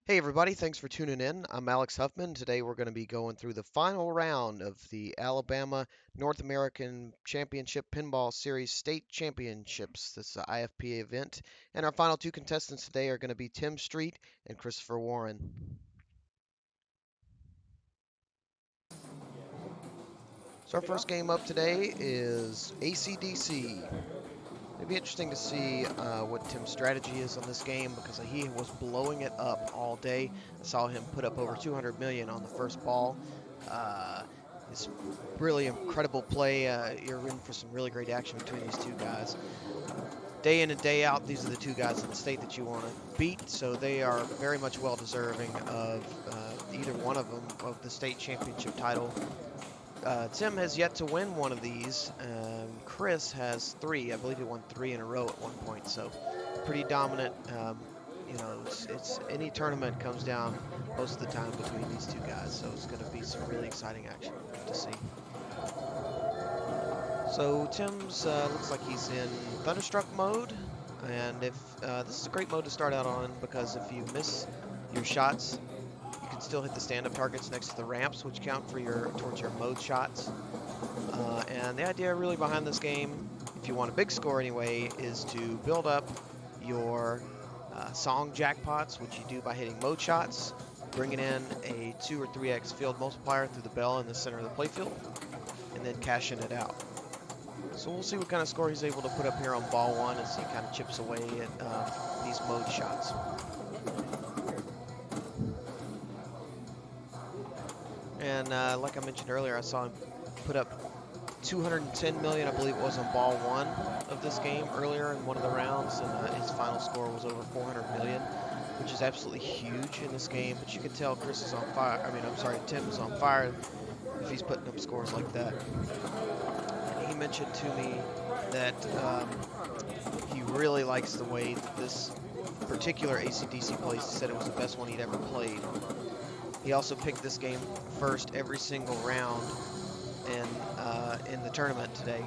Hey everybody, thanks for tuning in. I'm Alex Huffman. Today we're going to be going through the final round of the Alabama North American Championship Pinball Series State Championships. This is an IFPA event. And our final two contestants today are going to be Tim Street and Christopher Warren. So our first game up today is AC/DC. It'd be interesting to see what Tim's strategy is on this game because he was blowing it up all day. I saw him put up over 200 million on the first ball. It's really incredible play. You're in for some really great action between these two guys. Day in and day out, these are the two guys in the state that you want to beat, so they are very much well deserving of either one of them of the state championship title. Tim has yet to win one of these. Chris has three. I believe he won three in a row at one point, so pretty dominant. It's any tournament comes down most of the time between these two guys, so it's going to be some really exciting action to see. So Tim's looks like he's in Thunderstruck mode, and if this is a great mode to start out on because if you miss your shots, you can still hit the stand-up targets next to the ramps, which count for towards your mode shots. And the idea really behind this game, if you want a big score anyway, is to build up your song jackpots, which you do by hitting mode shots, bringing in a 2 or 3x field multiplier through the bell in the center of the playfield, and then cashing it out. So we'll see what kind of score he's able to put up here on ball one as he kind of chips away at these mode shots. And like I mentioned earlier, I saw him put up 210 million, I believe it was, on ball one of this game earlier in one of the rounds, and his final score was over 400 million, which is absolutely huge in this game. But you can tell Chris is on fire. Tim is on fire if he's putting up scores like that. And he mentioned to me that he really likes the way that this particular AC/DC plays. He said it was the best one he'd ever played. He also picked this game first every single round in the tournament today.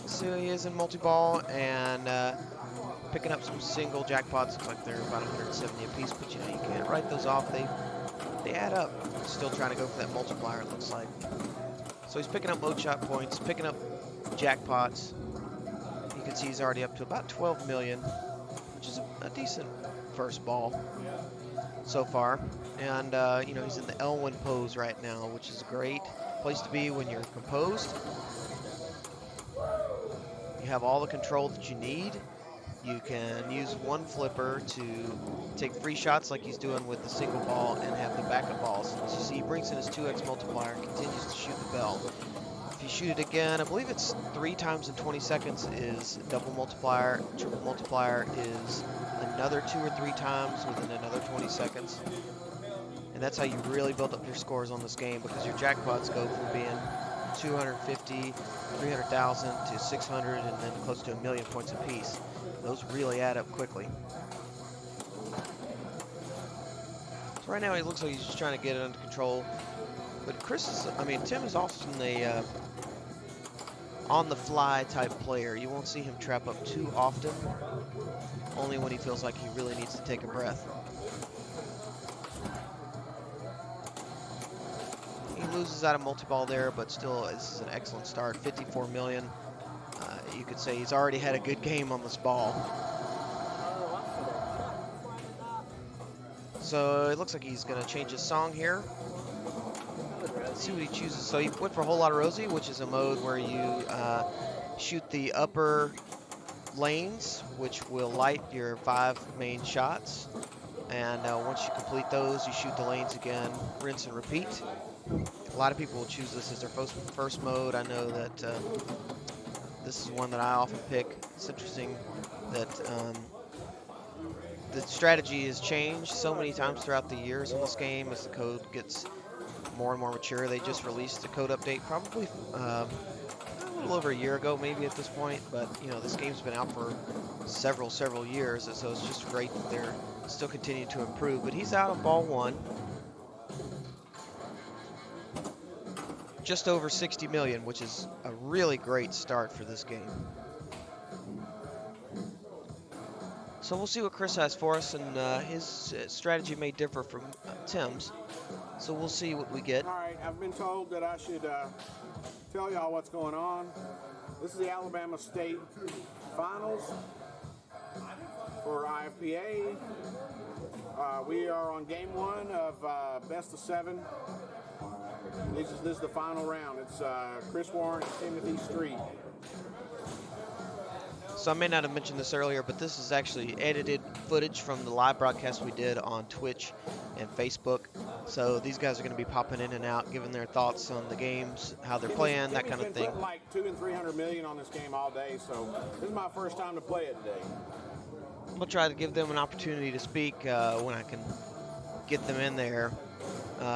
So he is in multi-ball and picking up some single jackpots. Looks like they're about 170 apiece, but you can't write those off. They add up. Still trying to go for that multiplier, it looks like. So he's picking up mode shot points, picking up jackpots. You can see he's already up to about 12 million, which is a decent first ball so far. And he's in the Elwyn pose right now, which is a great place to be when you're composed. You have all the control that you need. You can use one flipper to take free shots like he's doing with the single ball and have the backup balls. As you see, he brings in his 2x multiplier and continues to shoot the bell. If you shoot it again, I believe it's 3 times in 20 seconds is double multiplier. Triple multiplier is another 2 or 3 times within another 20 seconds. And that's how you really build up your scores on this game, because your jackpots go from being 250, 300,000 to 600 and then close to 1 million points apiece. Those really add up quickly. So right now he looks like he's just trying to get it under control. But Tim is often a on-the-fly type player. You won't see him trap up too often, only when he feels like he really needs to take a breath. He loses out of multi-ball there, but still, this is an excellent start. 54 million. You could say he's already had a good game on this ball. So it looks like he's going to change his song here. Let's see what he chooses. So he went for a Whole Lotta Rosie, which is a mode where you shoot the upper lanes, which will light your 5 main shots. And once you complete those, you shoot the lanes again, rinse and repeat. A lot of people will choose this as their first mode. I know that this is one that I often pick. It's interesting that the strategy has changed so many times throughout the years in this game as the code gets more and more mature. They just released a code update probably a little over a year ago, maybe at this point. But this game's been out for several years, and so it's just great that they're still continuing to improve. But he's out on ball one. Just over 60 million, which is a really great start for this game. So we'll see what Chris has for us, and his strategy may differ from Tim's. So we'll see what we get. All right, I've been told that I should tell y'all what's going on. This is the Alabama State Finals for IFPA. We are on game 1 of best of 7. This is the final round. It's Chris Warren and Timothy Street. So I may not have mentioned this earlier, but this is actually edited footage from the live broadcast we did on Twitch and Facebook. So these guys are going to be popping in and out, giving their thoughts on the games, how they're playing, that kind of thing. I've been putting like 200 and 300 million on this game all day, so this is my first time to play it today. I'm going to try to give them an opportunity to speak when I can get them in there,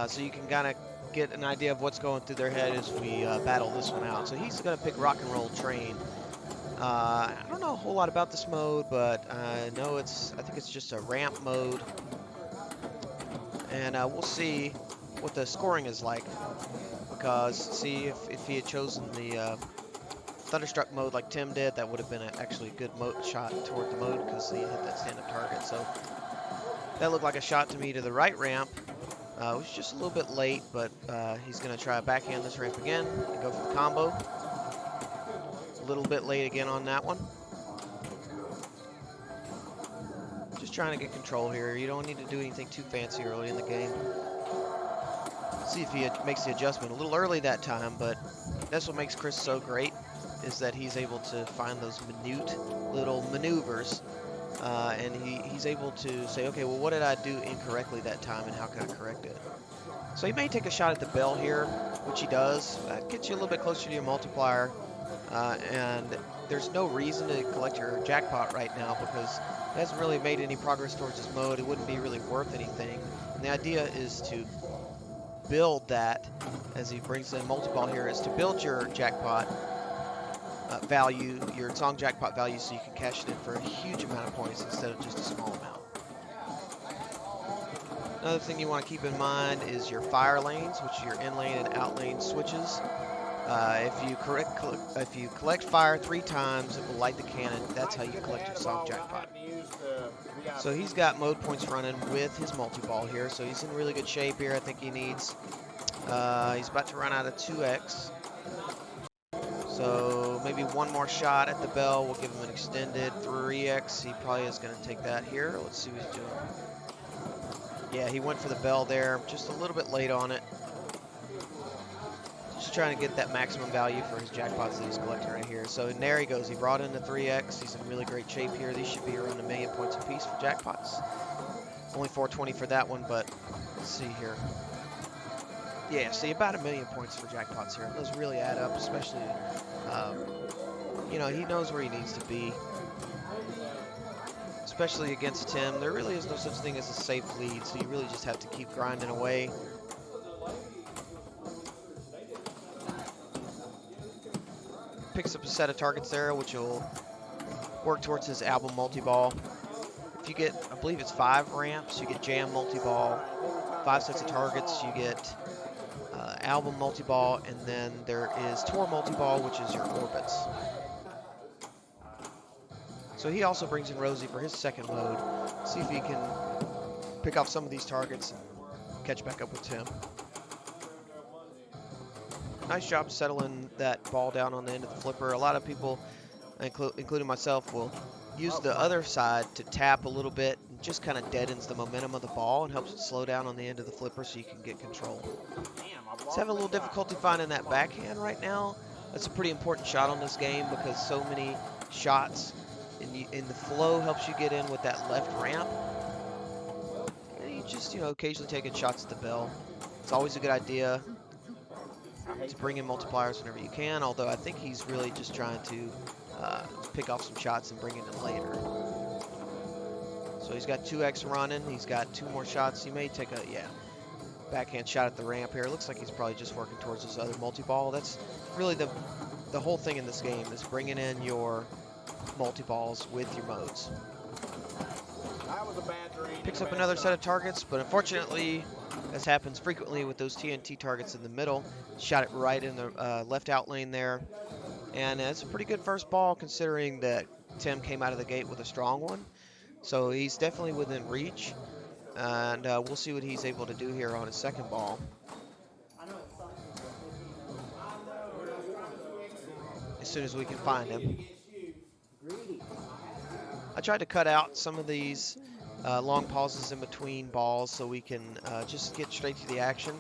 so you can kind of get an idea of what's going through their head as we battle this one out. So he's going to pick Rock and Roll Train. I don't know a whole lot about this mode, but I know I think it's just a ramp mode. And we'll see what the scoring is like, because see if he had chosen the Thunderstruck mode like Tim did, that would have been actually a good shot toward the mode, because he hit that stand-up target. So that looked like a shot to me to the right ramp. It was just a little bit late, but he's going to try to backhand this ramp again and go for the combo. A little bit late again on that one. Just trying to get control here. You don't need to do anything too fancy early in the game. See if he makes the adjustment a little early that time, but that's what makes Chris so great, is that he's able to find those minute little maneuvers, and he's able to say, okay, well, what did I do incorrectly that time, and how can I correct it? So he may take a shot at the bell here, which he does. That gets you a little bit closer to your multiplier. And there's no reason to collect your jackpot right now, because he hasn't really made any progress towards his mode. It wouldn't be really worth anything. And the idea is to build that, as he brings in multi-ball here, is to build your jackpot value, your song jackpot value, so you can cash it in for a huge amount of points instead of just a small amount. Another thing you want to keep in mind is your fire lanes, which are your in lane and out lane switches. If you collect fire 3 times, it will light the cannon. That's how you collect your song jackpot. So he's got mode points running with his multi-ball here, so he's in really good shape here. I think he needs, he's about to run out of 2x. So maybe one more shot at the bell will give him an extended 3x. He probably is going to take that here. Let's see what he's doing. Yeah, he went for the bell there, just a little bit late on it. Just trying to get that maximum value for his jackpots that he's collecting right here. So there he goes. He brought in the 3x. He's in really great shape here. These should be around 1 million points apiece for jackpots. Only 420 for that one, but let's see here. Yeah, see, about 1 million points for jackpots here. Those really add up, especially, you know, he knows where he needs to be. Especially against Tim. There really is no such thing as a safe lead, so you really just have to keep grinding away. Picks up a set of targets there, which will work towards his album multi-ball. If you get, I believe it's 5 ramps, you get jam multi-ball, 5 sets of targets, you get album multi-ball, and then there is tour multi-ball, which is your orbits. So he also brings in Rosie for his second mode. See if he can pick off some of these targets and catch back up with Tim. Nice job settling that ball down on the end of the flipper. A lot of people, including myself, will use the other side to tap a little bit and just kind of deadens the momentum of the ball and helps it slow down on the end of the flipper so you can get control. He's having a little difficulty finding that backhand right now. That's a pretty important shot on this game, because so many shots in the flow helps you get in with that left ramp. And you just, you know, occasionally taking shots at the bell. It's always a good idea to bring in multipliers whenever you can, although I think he's really just trying to pick off some shots and bring it in later. So he's got 2x running. He's got 2 more shots. He may take a, backhand shot at the ramp here. It looks like he's probably just working towards this other multi-ball. That's really the whole thing in this game, is bringing in your multi-balls with your modes. Picks up another set of targets, but unfortunately, as happens frequently with those TNT targets in the middle, shot it right in the left out lane there. And it's a pretty good first ball, considering that Tim came out of the gate with a strong one. So he's definitely within reach, and we'll see what he's able to do here on his second ball as soon as we can find him. I tried to cut out some of these long pauses in between balls so we can just get straight to the action.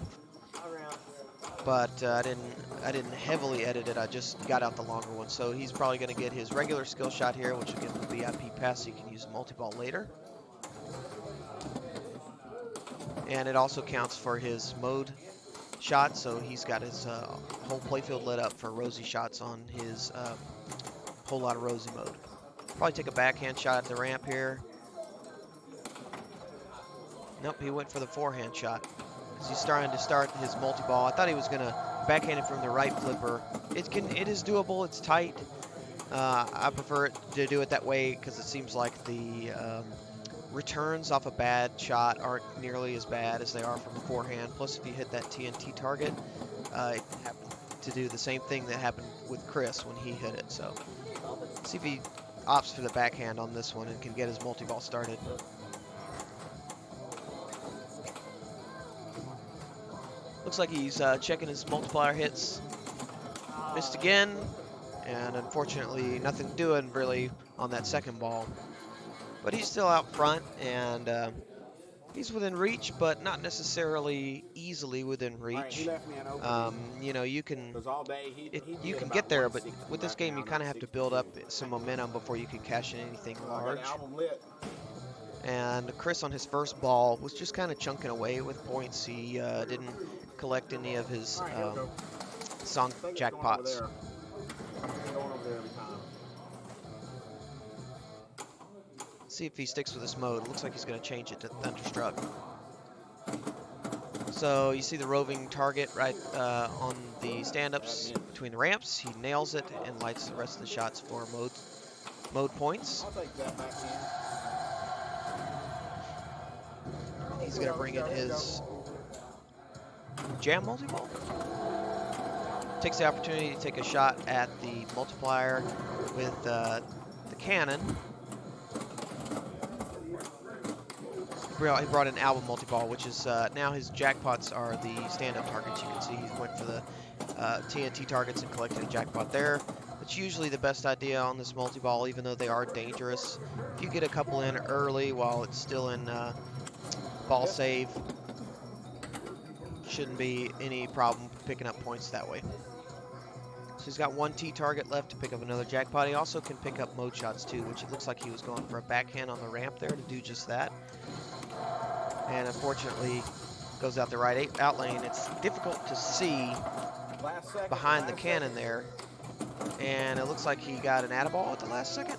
But I didn't heavily edit it. I just got out the longer one. So he's probably going to get his regular skill shot here, which will give him a VIP pass so he can use a multi-ball later. And it also counts for his mode shot, so he's got his whole playfield lit up for rosy shots on his whole lot of rosy mode. Probably take a backhand shot at the ramp here. Nope, he went for the forehand shot. He's starting to start his multi-ball. I thought he was going to backhand it from the right flipper. It is doable. It's tight. I prefer it to do it that way because it seems like the returns off a bad shot aren't nearly as bad as they are from a forehand. Plus, if you hit that TNT target, it can happen to do the same thing that happened with Chris when he hit it. So, see if he opts for the backhand on this one and can get his multi-ball started. Looks like he's checking his multiplier hits. Missed again, and unfortunately nothing doing really on that second ball. But he's still out front, and he's within reach, but not necessarily easily within reach. You know, you can get there, but with this game you kind of have to build up some momentum before you can cash in anything large. And Chris on his first ball was just kind of chunking away with points. He didn't collect any of his song jackpots. See if he sticks with this mode. It looks like he's going to change it to Thunderstruck. So you see the roving target right on the stand-ups between the ramps. He nails it and lights the rest of the shots for mode points. He's going to bring in his jam multi-ball. Takes the opportunity to take a shot at the multiplier with the cannon. He brought in album multi-ball, which is now his jackpots are the stand-up targets. You can see he went for the TNT targets and collected a jackpot there. It's usually the best idea on this multi-ball, even though they are dangerous. If you get a couple in early while it's still in ball save, shouldn't be any problem picking up points that way. So he's got one T target left to pick up another jackpot. He also can pick up mode shots too, which it looks like he was going for a backhand on the ramp there to do just that. And unfortunately goes out the right out lane. It's difficult to see behind the cannon there. And it looks like he got an atta-ball at the last second.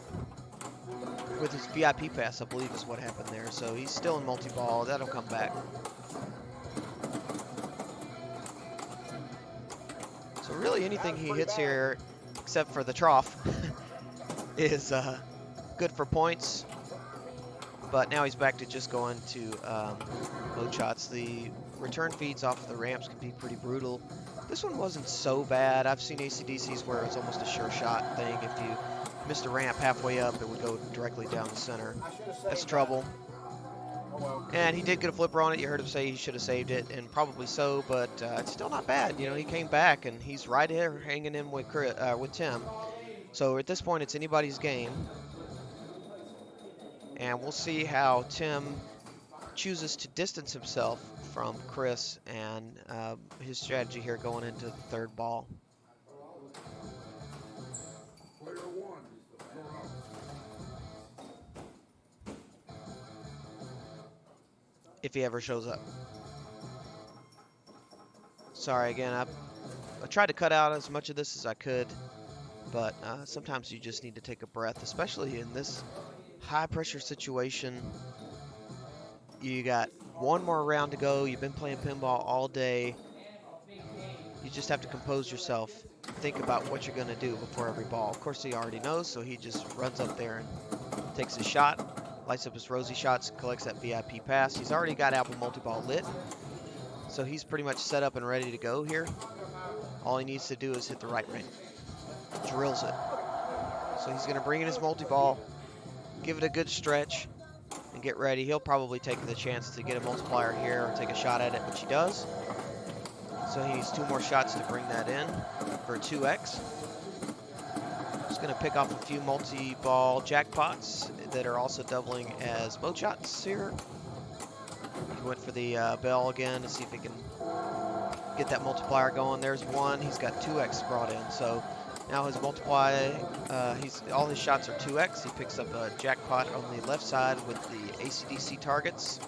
With his VIP pass, I believe is what happened there. So he's still in multi-ball. That'll come back. So really anything he hits here, except for the trough, is good for points. But now he's back to just going to mode shots. The return feeds off the ramps can be pretty brutal. This one wasn't so bad. I've seen ACDCs where it's almost a sure shot thing. If you missed a ramp halfway up, it would go directly down the center. That's trouble. And he did get a flipper on it. You heard him say he should have saved it, and probably so, but it's still not bad. You know, he came back, and he's right here hanging in with Tim. So at this point, it's anybody's game. And we'll see how Tim chooses to distance himself from Chris and his strategy here going into the third ball. If he ever shows up. Sorry again, I tried to cut out as much of this as I could, but sometimes you just need to take a breath, especially in this high pressure situation. You got one more round to go. You've been playing pinball all day. You just have to compose yourself. Think about what you're going to do before every ball. Of course, he already knows, so he just runs up there and takes his shot, lights up his rosy shots, collects that VIP pass. He's already got album multi-ball lit, so he's pretty much set up and ready to go here. All he needs to do is hit the right ring. Drills it. So he's going to bring in his multi-ball, give it a good stretch, and get ready. He'll probably take the chance to get a multiplier here or take a shot at it, which he does. So he needs 2 more shots to bring that in for a 2x. Just going to pick off a few multi-ball jackpots that are also doubling as mode shots here. He went for the bell again to see if he can get that multiplier going. There's 1. He's got 2x brought in. So now his multiply, all his shots are 2x. He picks up a jackpot on the left side with the AC/DC targets.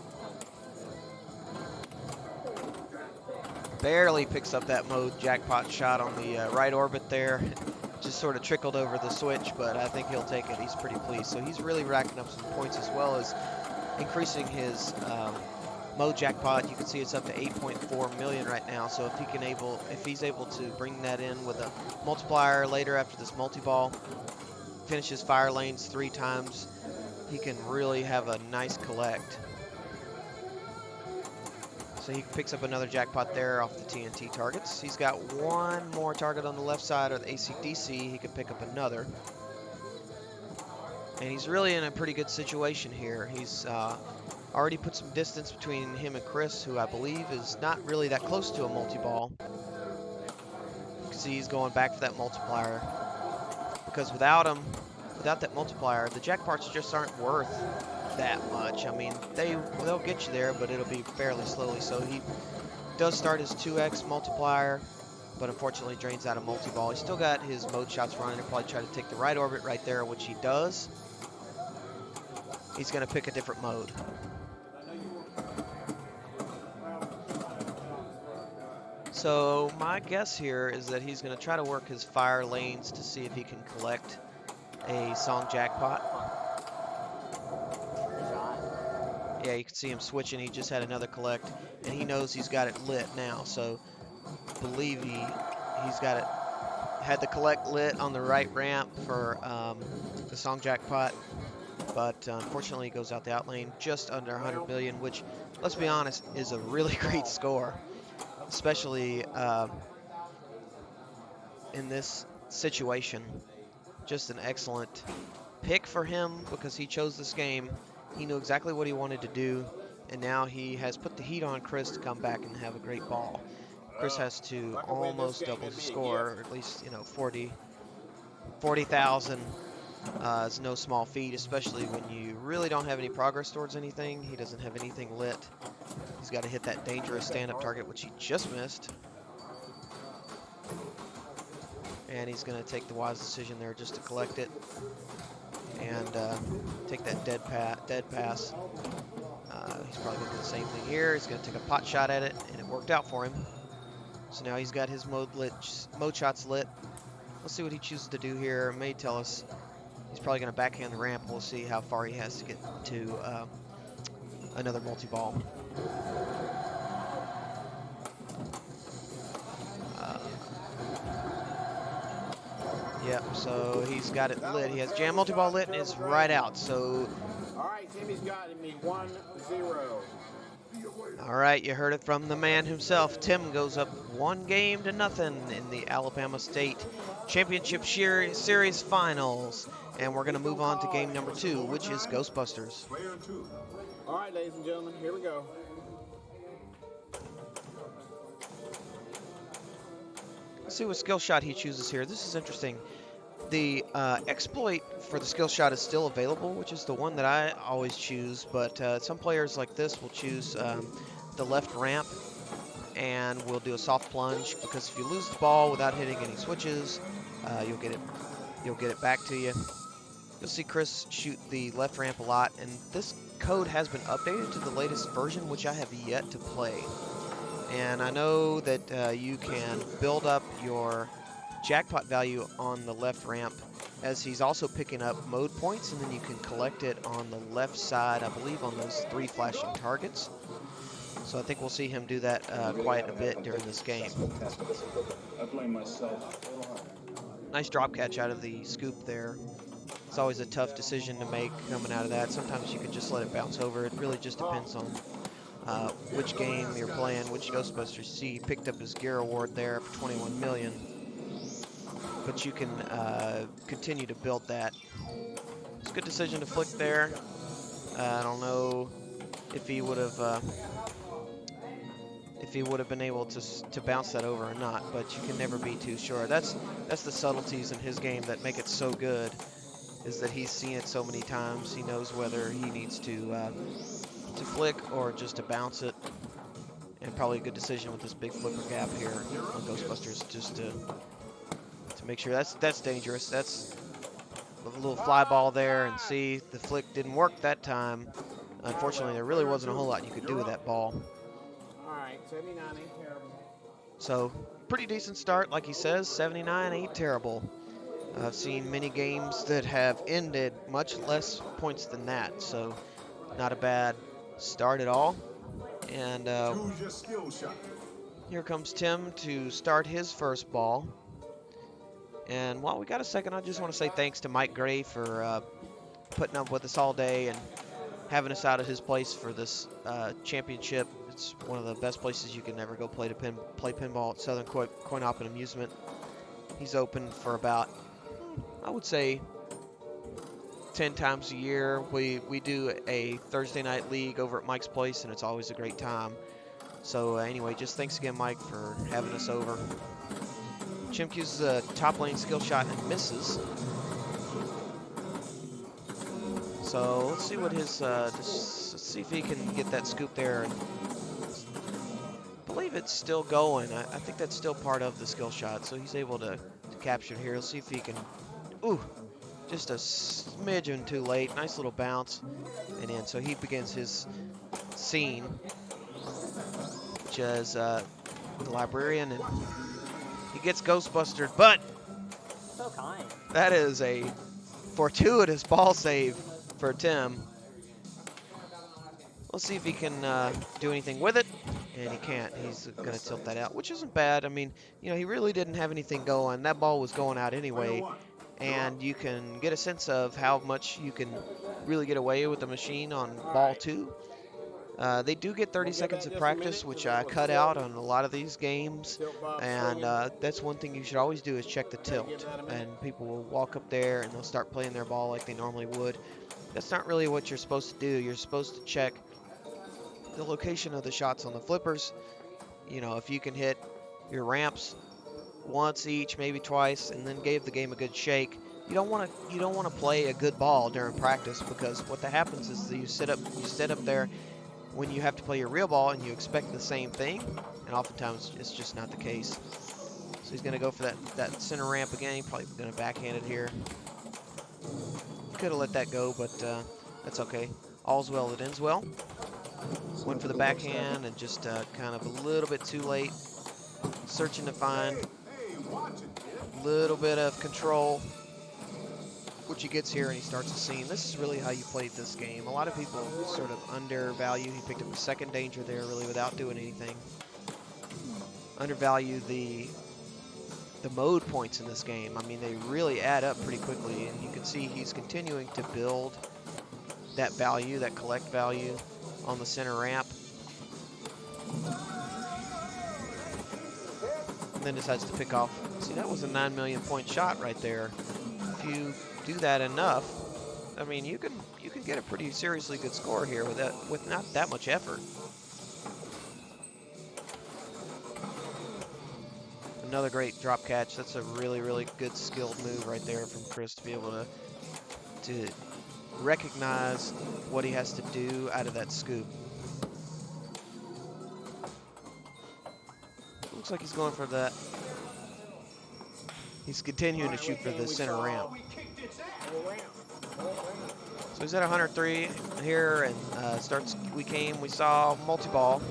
Barely picks up that mode jackpot shot on the right orbit there. Just sort of trickled over the switch, but I think he'll take it. He's pretty pleased. So he's really racking up some points as well as increasing his mode jackpot. You can see it's up to 8.4 million right now. So if he's able to bring that in with a multiplier later after this multi-ball, finishes fire lanes 3 times, he can really have a nice collect. So he picks up another jackpot there off the TNT targets. He's got 1 more target on the left side of the AC/DC. He could pick up another. And he's really in a pretty good situation here. He's already put some distance between him and Chris, who I believe is not really that close to a multi-ball. You can see he's going back for that multiplier. Because without that multiplier, the jackpots just aren't worth that much. I mean, they'll get you there, but it'll be fairly slowly. So he does start his 2x multiplier, but unfortunately drains out a multi-ball. He's still got his mode shots running. He'll probably try to take the right orbit right there, which he does. He's going to pick a different mode. So my guess here is that he's going to try to work his fire lanes to see if he can collect a song jackpot. Yeah, you can see him switching. He just had another collect, and he knows he's got it lit now. So I believe he's got it, had the collect lit on the right ramp for the song jackpot, but unfortunately he goes out the out lane just under 100 million, which, let's be honest, is a really great score, especially in this situation. Just an excellent pick for him because he chose this game. He knew exactly what he wanted to do, and now he has put the heat on Chris to come back and have a great ball. Chris has to almost double his score, or at least, 40,000 is no small feat, especially when you really don't have any progress towards anything. He doesn't have anything lit. He's got to hit that dangerous stand-up target, which he just missed. And he's going to take the wise decision there just to collect it and take that dead pass. He's probably going to do the same thing here. He's going to take a pot shot at it, and it worked out for him. So now he's got his mode shots lit. Let's see what he chooses to do here. It may tell us he's probably going to backhand the ramp. We'll see how far he has to get to another multi-ball. Yep, so he's got it lit. He has jam multi-ball lit and it's right out. So, all right, Timmy's got me 1-0. All right, you heard it from the man himself. Tim goes up 1-0 in the Alabama State Championship Series Finals. And we're going to move on to game number 2, which is Ghostbusters. All right, ladies and gentlemen, here we go. Let's see what skill shot he chooses here. This is interesting. The exploit for the skill shot is still available, which is the one that I always choose, but some players like this will choose the left ramp and will do a soft plunge, because if you lose the ball without hitting any switches, you'll get it back to you. You'll see Chris shoot the left ramp a lot, and this code has been updated to the latest version, which I have yet to play. And I know that you can build up your jackpot value on the left ramp, as he's also picking up mode points, and then you can collect it on the left side, I believe, on those 3 flashing targets. So I think we'll see him do that quite a bit during this game. I blame myself. Nice drop catch out of the scoop there. It's always a tough decision to make coming out of that. Sometimes you can just let it bounce over. It really just depends on which game you're playing, which Ghostbusters. See, he picked up his gear award there for 21 million. But you can continue to build that. It's a good decision to flick there. I don't know if he would have been able to bounce that over or not, but you can never be too sure. That's the subtleties in his game that make it so good, is that he's seen it so many times. He knows whether he needs to flick or just to bounce it, and probably a good decision with this big flipper gap here on Ghostbusters, just to make sure. That's dangerous. That's a little fly ball there, and see, the flick didn't work that time. Unfortunately, there really wasn't a whole lot you could do with that ball. All right, 79 ain't terrible. So, pretty decent start, like he says. 79 ain't terrible. I've seen many games that have ended much less points than that, so not a bad start at all. And here comes Tim to start his first ball. And while we got a second, I just want to say thanks to Mike Gray for putting up with us all day and having us out at his place for this championship. It's one of the best places you can ever go play pinball at Southern Coin Op and Amusement. He's open for about, I would say, 10 times a year. We do a Thursday night league over at Mike's place, and it's always a great time. So anyway, just thanks again, Mike, for having us over. Chimp uses a top lane skill shot and misses. So let's see what his, let's see if he can get that scoop there. I believe it's still going. I think that's still part of the skill shot, so he's able to capture it here. Let's see if he can, ooh, just a smidgen too late. Nice little bounce and in. So he begins his scene, which is the librarian, and he gets Ghostbustered, but So kind. that is a fortuitous ball save for Tim. Let's see if he can do anything with it, and he can't. He's going to tilt that out, which isn't bad. I mean, you know, he really didn't have anything going. That ball was going out anyway, and you can get a sense of how much you can really get away with the machine on ball 2. They do get 30 seconds of practice, which I cut out on a lot of these games, and that's one thing you should always do, is check the tilt. And people will walk up there and they'll start playing their ball like they normally would. That's not really what you're supposed to do. You're supposed to check the location of the shots on the flippers. You know, if you can hit your ramps once each, maybe twice, and then give the game a good shake. You don't want to play a good ball during practice, because what that happens is that you sit up there when you have to play your real ball and you expect the same thing, and oftentimes it's just not the case. So he's going to go for that center ramp again. He's probably going to backhand it here. Could have let that go, but that's okay. All's well that ends well. Went for the backhand and just kind of a little bit too late. Searching to find a little bit of control, which he gets here, and he starts the scene. This is really how you played this game. A lot of people sort of undervalue. He picked up a second danger there, really, without doing anything. Undervalue the mode points in this game. I mean, they really add up pretty quickly, and you can see he's continuing to build that value, that collect value on the center ramp. And then decides to pick off. See, that was a 9 million point shot right there. If you do that enough, I mean, you can get a pretty seriously good score here with not that much effort. Another great drop catch. That's a really, really good skilled move right there from Chris, to be able to recognize what he has to do out of that scoop. Looks like he's going for that. He's continuing to shoot for the center ramp. So he's at 103 here, and starts. We saw multi-ball.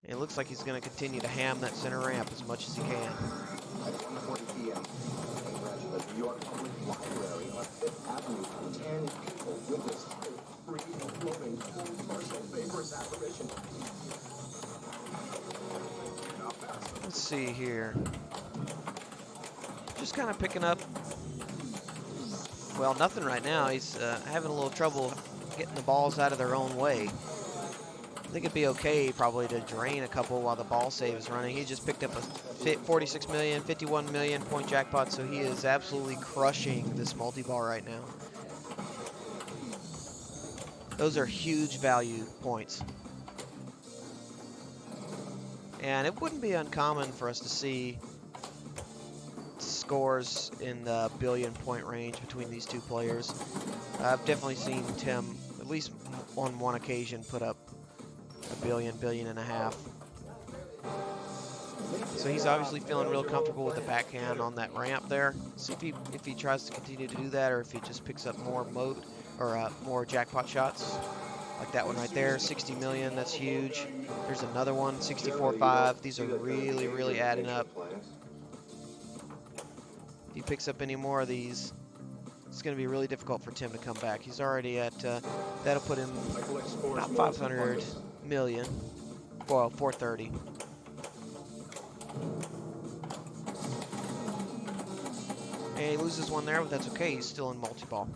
It looks like he's going to continue to ham that center ramp as much as he can. Let's see here. Just kind of picking up. Well, nothing right now. He's having a little trouble getting the balls out of their own way. I think it'd be okay probably to drain a couple while the ball save is running. He just picked up a 46 million, 51 million point jackpot, so he is absolutely crushing this multi-ball right now. Those are huge value points. And it wouldn't be uncommon for us to see scores in the billion-point range between these two players. I've definitely seen Tim, at least on one occasion, put up a billion, billion and a half. So he's obviously feeling real comfortable with the backhand on that ramp there. See if he tries to continue to do that, or if he just picks up more mode or more jackpot shots. Like that one right there, 60 million, that's huge. There's another one, 64.5. These are really, really adding up. If he picks up any more of these, it's going to be really difficult for Tim to come back. He's already at, that'll put him about 500 million. Well, 430. And he loses one there, but that's okay. He's still in multi-ball.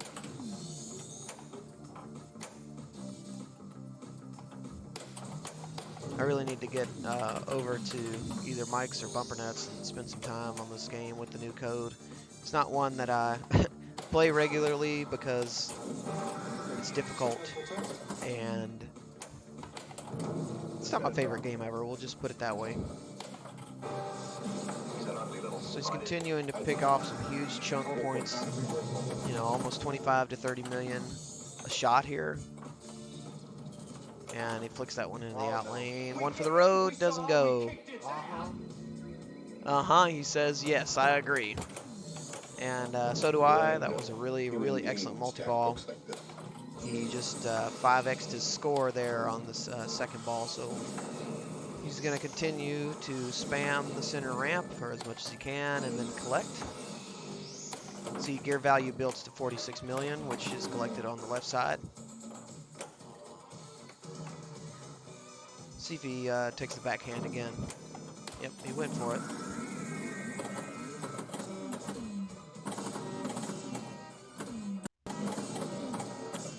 I really need to get over to either Mike's or Bumper Nuts and spend some time on this game with the new code. It's not one that I play regularly because it's difficult, and it's not my favorite game ever. We'll just put it that way. So he's continuing to pick off some huge chunk points, you know, almost 25 to 30 million a shot here. And he flicks that one into the out lane. One for the road, doesn't go. He says, yes, I agree. And so do I. That was a really, really excellent multi-ball. He just 5x'd his score there on this second ball, so he's going to continue to spam the center ramp for as much as he can and then collect. See, gear value builds to 46 million, which is collected on the left side. See if he takes the backhand again. Yep, he went for it.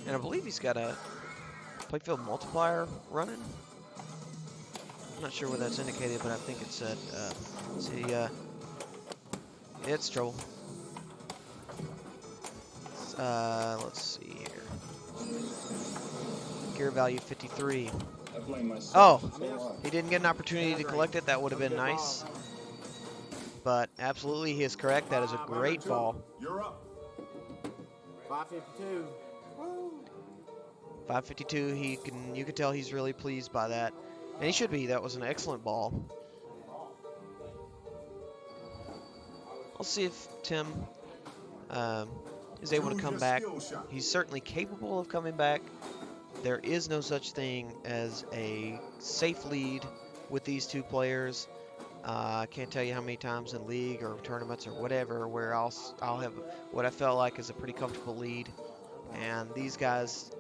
And I believe he's got a playfield multiplier running. I'm not sure where that's indicated, but I think it's at, it's trouble. Let's see here. Gear value 53. Oh, he didn't get an opportunity to collect it. That would have been nice. But absolutely, he is correct. That is a great ball. You're up. 552. 552. You can tell he's really pleased by that, and he should be. That was an excellent ball. We'll see if Tim is able to come back. He's certainly capable of coming back. There is no such thing as a safe lead with these two players. I can't tell you how many times in league or tournaments or whatever where I'll have what I felt like is a pretty comfortable lead. And these guys,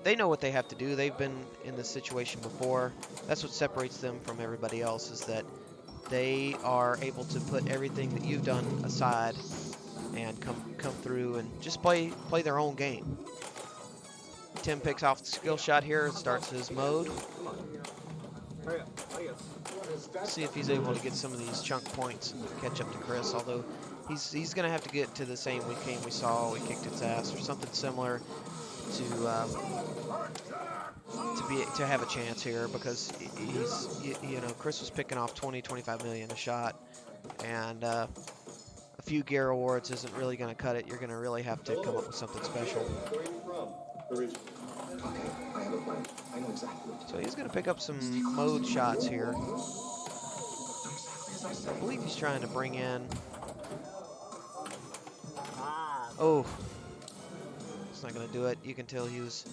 they know what they have to do. They've been in this situation before. That's what separates them from everybody else, is that they are able to put everything that you've done aside and come through and just play their own game. Tim picks off the skill shot here and starts his mode. See if he's able to get some of these chunk points and catch up to Chris, although he's going to have to get to the same game we saw. We kicked its ass or something similar to have a chance here, because you know, Chris was picking off 20-25 million a shot, and a few gear awards isn't really going to cut it. You're going to really have to come up with something special. So he's going to pick up some mode shots here. I believe he's trying to bring in... Oh. It's not going to do it. You can tell he was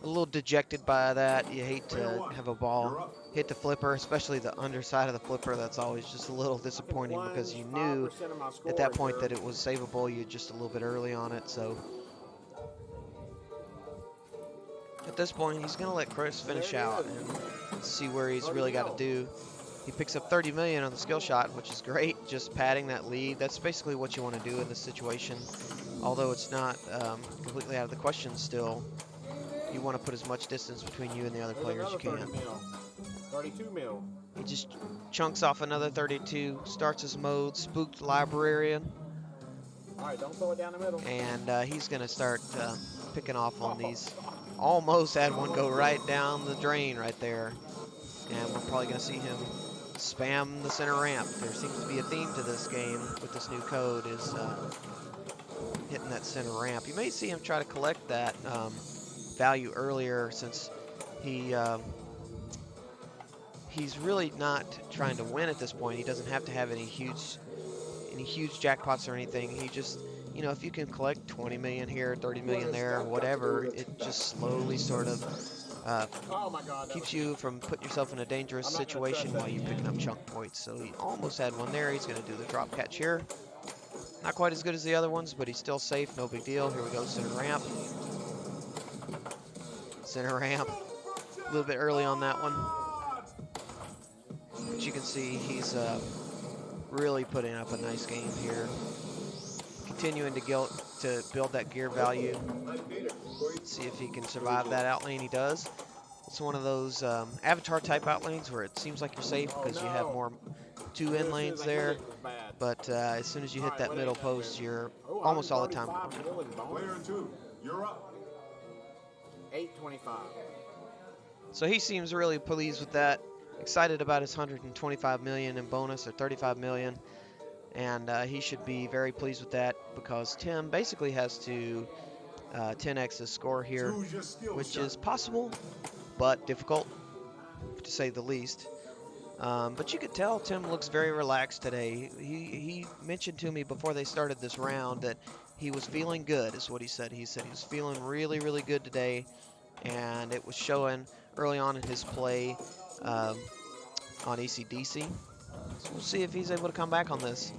a little dejected by that. You hate to have a ball hit the flipper, especially the underside of the flipper. That's always just a little disappointing, because you knew at that point that it was savable. You're just a little bit early on it, so... At this point, he's going to let Chris finish out and see where he's really got to do. He picks up 30 million on the skill shot, which is great, just padding that lead. That's basically what you want to do in this situation. Although it's not completely out of the question still, you want to put as much distance between you and the other players you can. 32 mil. He just chunks off another 32, starts his mode, Spooked Librarian. All right, don't throw it down the middle. And he's going to start picking off on these almost had one go right down the drain right there. And we're probably going to see him spam the center ramp. There seems to be a theme to this game with this new code is hitting that center ramp. You may see him try to collect that value earlier since he's really not trying to win at this point. He doesn't have to have any huge jackpots or anything. He just, you know, if you can collect 20 million here, 30 million there, whatever, it just slowly sort of keeps you from putting yourself in a dangerous situation while you're picking up chunk points. So he almost had one there. He's going to do the drop catch here. Not quite as good as the other ones, but he's still safe. No big deal. Here we go, center ramp. Center ramp. A little bit early on that one. But you can see he's really putting up a nice game here. Continuing to build that gear value. See if he can survive that outlane. He does. It's one of those avatar type outlanes where it seems like you're safe because you have more 2 in lanes there. But as soon as you hit that middle post, you're almost all the time. Player 2, you're up. 825. So he seems really pleased with that. Excited about his 125 million in bonus, or 35 million. And he should be very pleased with that because Tim basically has to 10x his score here, which is possible, but difficult, to say the least. But you could tell Tim looks very relaxed today. He mentioned to me before they started this round that he was feeling good, is what he said. He said he was feeling really, really good today, and it was showing early on in his play on ACDC. So we'll see if he's able to come back on this.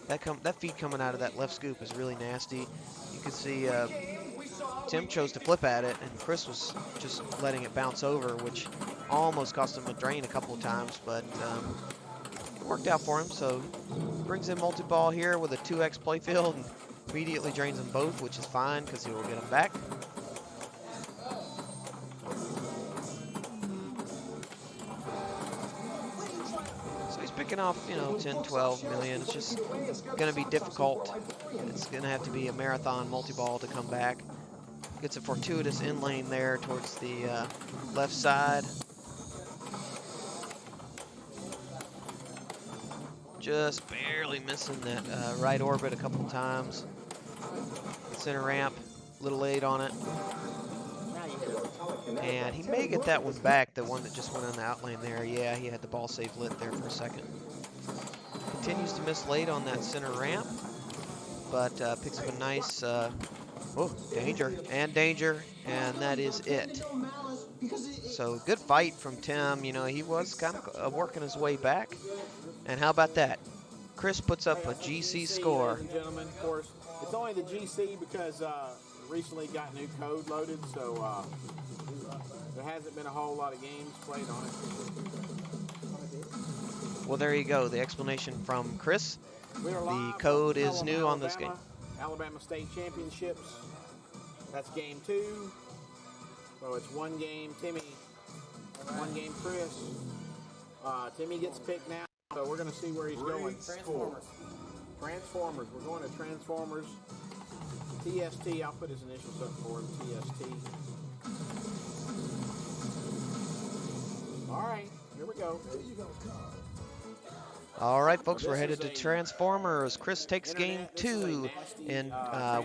That feed coming out of that left scoop is really nasty. You can see Tim chose to flip at it, and Chris was just letting it bounce over, which almost cost him a drain a couple of times, but it worked out for him. So brings in multi-ball here with a 2x playfield and immediately drains them both, which is fine because he will get them back. Picking off, you know, 10, 12 million. It's just going to be difficult. It's going to have to be a marathon multi-ball to come back. Gets a fortuitous in lane there towards the left side. Just barely missing that right orbit a couple times. Center ramp, a little late on it. And he may get that one back, the one that just went on the outlane there. Yeah, he had the ball save lit there for a second. Continues to miss late on that center ramp, but picks up a nice, danger, and that is it. So good fight from Tim. You know, he was kind of working his way back. And how about that? Chris puts up a GC score. Ladies and gentlemen, of course, it's only the GC because recently got new code loaded, so there hasn't been a whole lot of games played on it. Well, there you go. The explanation from Chris. The code is new on this game. Alabama State Championships. That's game 2. So it's 1 game Timmy, 1 game Chris. Timmy gets picked now, so we're going to see where he's going. Transformers. We're going to Transformers. TST. I'll put his initials up for him. TST. All right, here we go. All right, folks, we're headed to Transformers. Chris takes game 2, and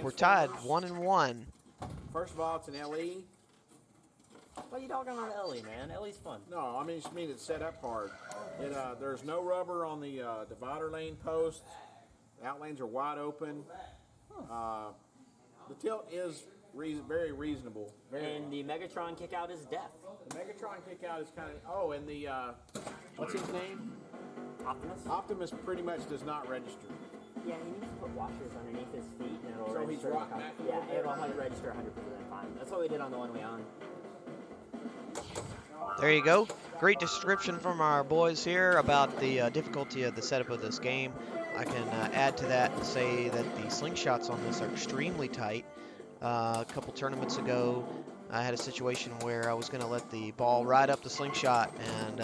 we're tied 1-1. First of all, it's an LE. What are you talking about LE, man? LE's fun. No, I mean, just mean it's set up hard. There's no rubber on the divider lane posts. The outlanes are wide open. The tilt is very reasonable. And the Megatron kick out is death. The Megatron kick out is kind of... Oh, and the... what's his name? Optimus? Optimus pretty much does not register. Yeah, he needs to put washers underneath his feet and it'll So he's register. rocking back a little Yeah, bit. it'll register 100% of the time. That's what we did on the one way on. There you go. Great description from our boys here about the difficulty of the setup of this game. I can add to that and say that the slingshots on this are extremely tight. A couple tournaments ago, I had a situation where I was going to let the ball ride up the slingshot, and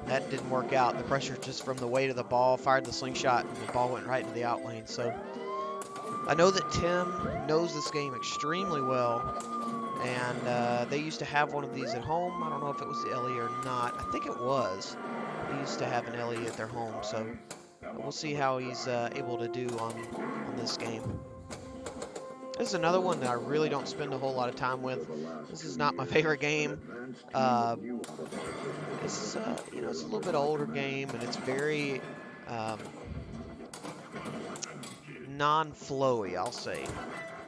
that didn't work out. The pressure just from the weight of the ball fired the slingshot, and the ball went right into the outlane. So I know that Tim knows this game extremely well, and they used to have one of these at home. I don't know if it was the Ellie or not. I think it was. They used to have an Ellie at their home, so we'll see how he's able to do on this game. This is another one that I really don't spend a whole lot of time with. This is not my favorite game. It's you know, it's a little bit older game, and it's very non-flowy, I'll say.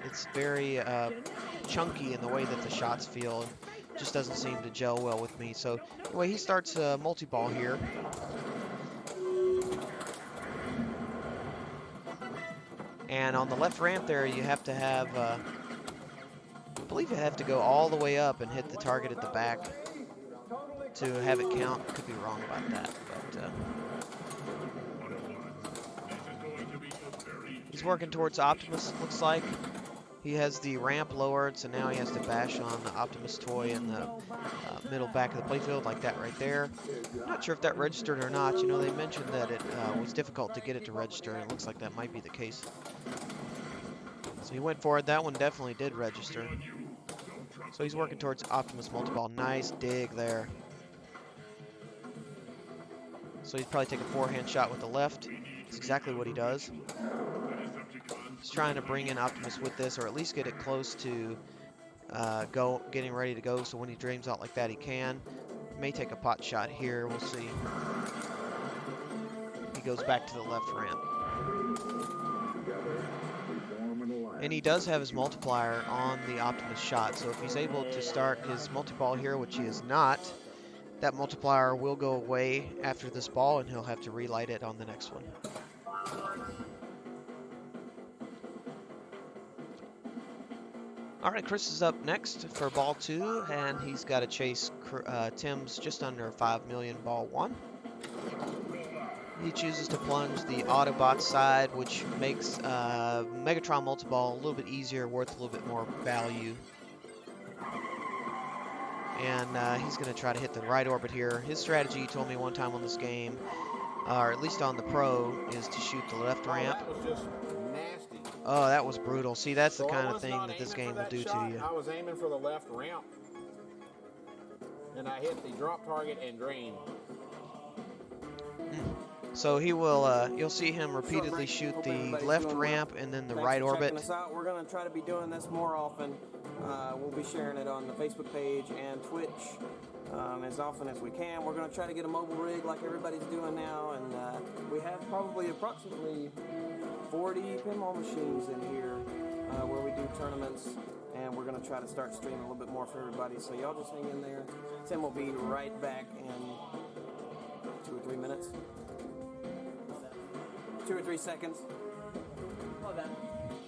It's very chunky in the way that the shots feel. It just doesn't seem to gel well with me. So anyway, he starts multi-ball here. And on the left ramp there, you have to have, I believe you have to go all the way up and hit the target at the back to have it count. Could be wrong about that, but he's working towards Optimus, it looks like. He has the ramp lowered, so now he has to bash on the Optimus toy in the middle back of the playfield, like that right there. I'm not sure if that registered or not. You know, they mentioned that it was difficult to get it to register, and it looks like that might be the case. So he went for it. That one definitely did register. So he's working towards Optimus multi-ball. Nice dig there. So he'd probably take a forehand shot with the left. That's exactly what he does. He's trying to bring in Optimus with this, or at least get it close to getting ready to go, so when he dreams out like that, he can. May take a pot shot here. We'll see. He goes back to the left ramp. And he does have his multiplier on the Optimus shot, so if he's able to start his multi-ball here, which he is not, that multiplier will go away after this ball, and he'll have to relight it on the next one. All right, Chris is up next for ball 2, and he's got to chase Tim's just under 5 million ball 1. He chooses to plunge the Autobot side, which makes Megatron multi-ball a little bit easier, worth a little bit more value. And he's going to try to hit the right orbit here. His strategy, he told me one time on this game, or at least on the Pro, is to shoot the left ramp. That was just nasty. Oh, that was brutal. See, that's the So kind I of was thing not that this aiming game for will that do shot. to you. I was aiming for the left ramp, and I hit the drop target and drain. So he will, you'll see him repeatedly shoot the left ramp and then the right orbit. Checking us out. We're going to try to be doing this more often. We'll be sharing it on the Facebook page and Twitch as often as we can. We're going to try to get a mobile rig like everybody's doing now, and we have probably approximately 40 pinball machines in here where we do tournaments, and we're going to try to start streaming a little bit more for everybody. So y'all just hang in there. Tim will be right back in 2 or 3 minutes. 2 or 3 seconds. Well done.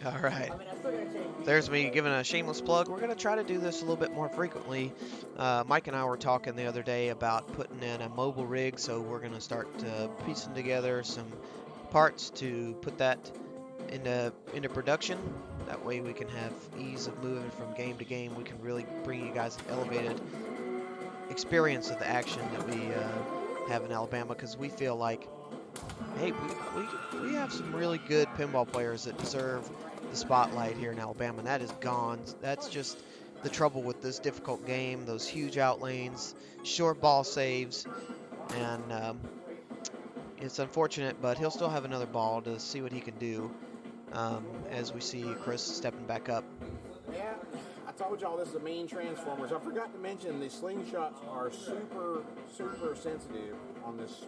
All right. I mean, I'm still gonna change. There's me giving a shameless plug. We're going to try to do this a little bit more frequently. Mike and I were talking the other day about putting in a mobile rig, so we're going to start piecing together some parts to put that into production. That way we can have ease of moving from game to game. We can really bring you guys an elevated experience of the action that we have in Alabama, because we feel like, hey, we have some really good pinball players that deserve the spotlight here in Alabama, and that is gone. That's just the trouble with this difficult game, those huge out lanes, short ball saves, and it's unfortunate, but he'll still have another ball to see what he can do as we see Chris stepping back up. Yeah, I told y'all this is the main Transformers. I forgot to mention the slingshots are super, super sensitive on this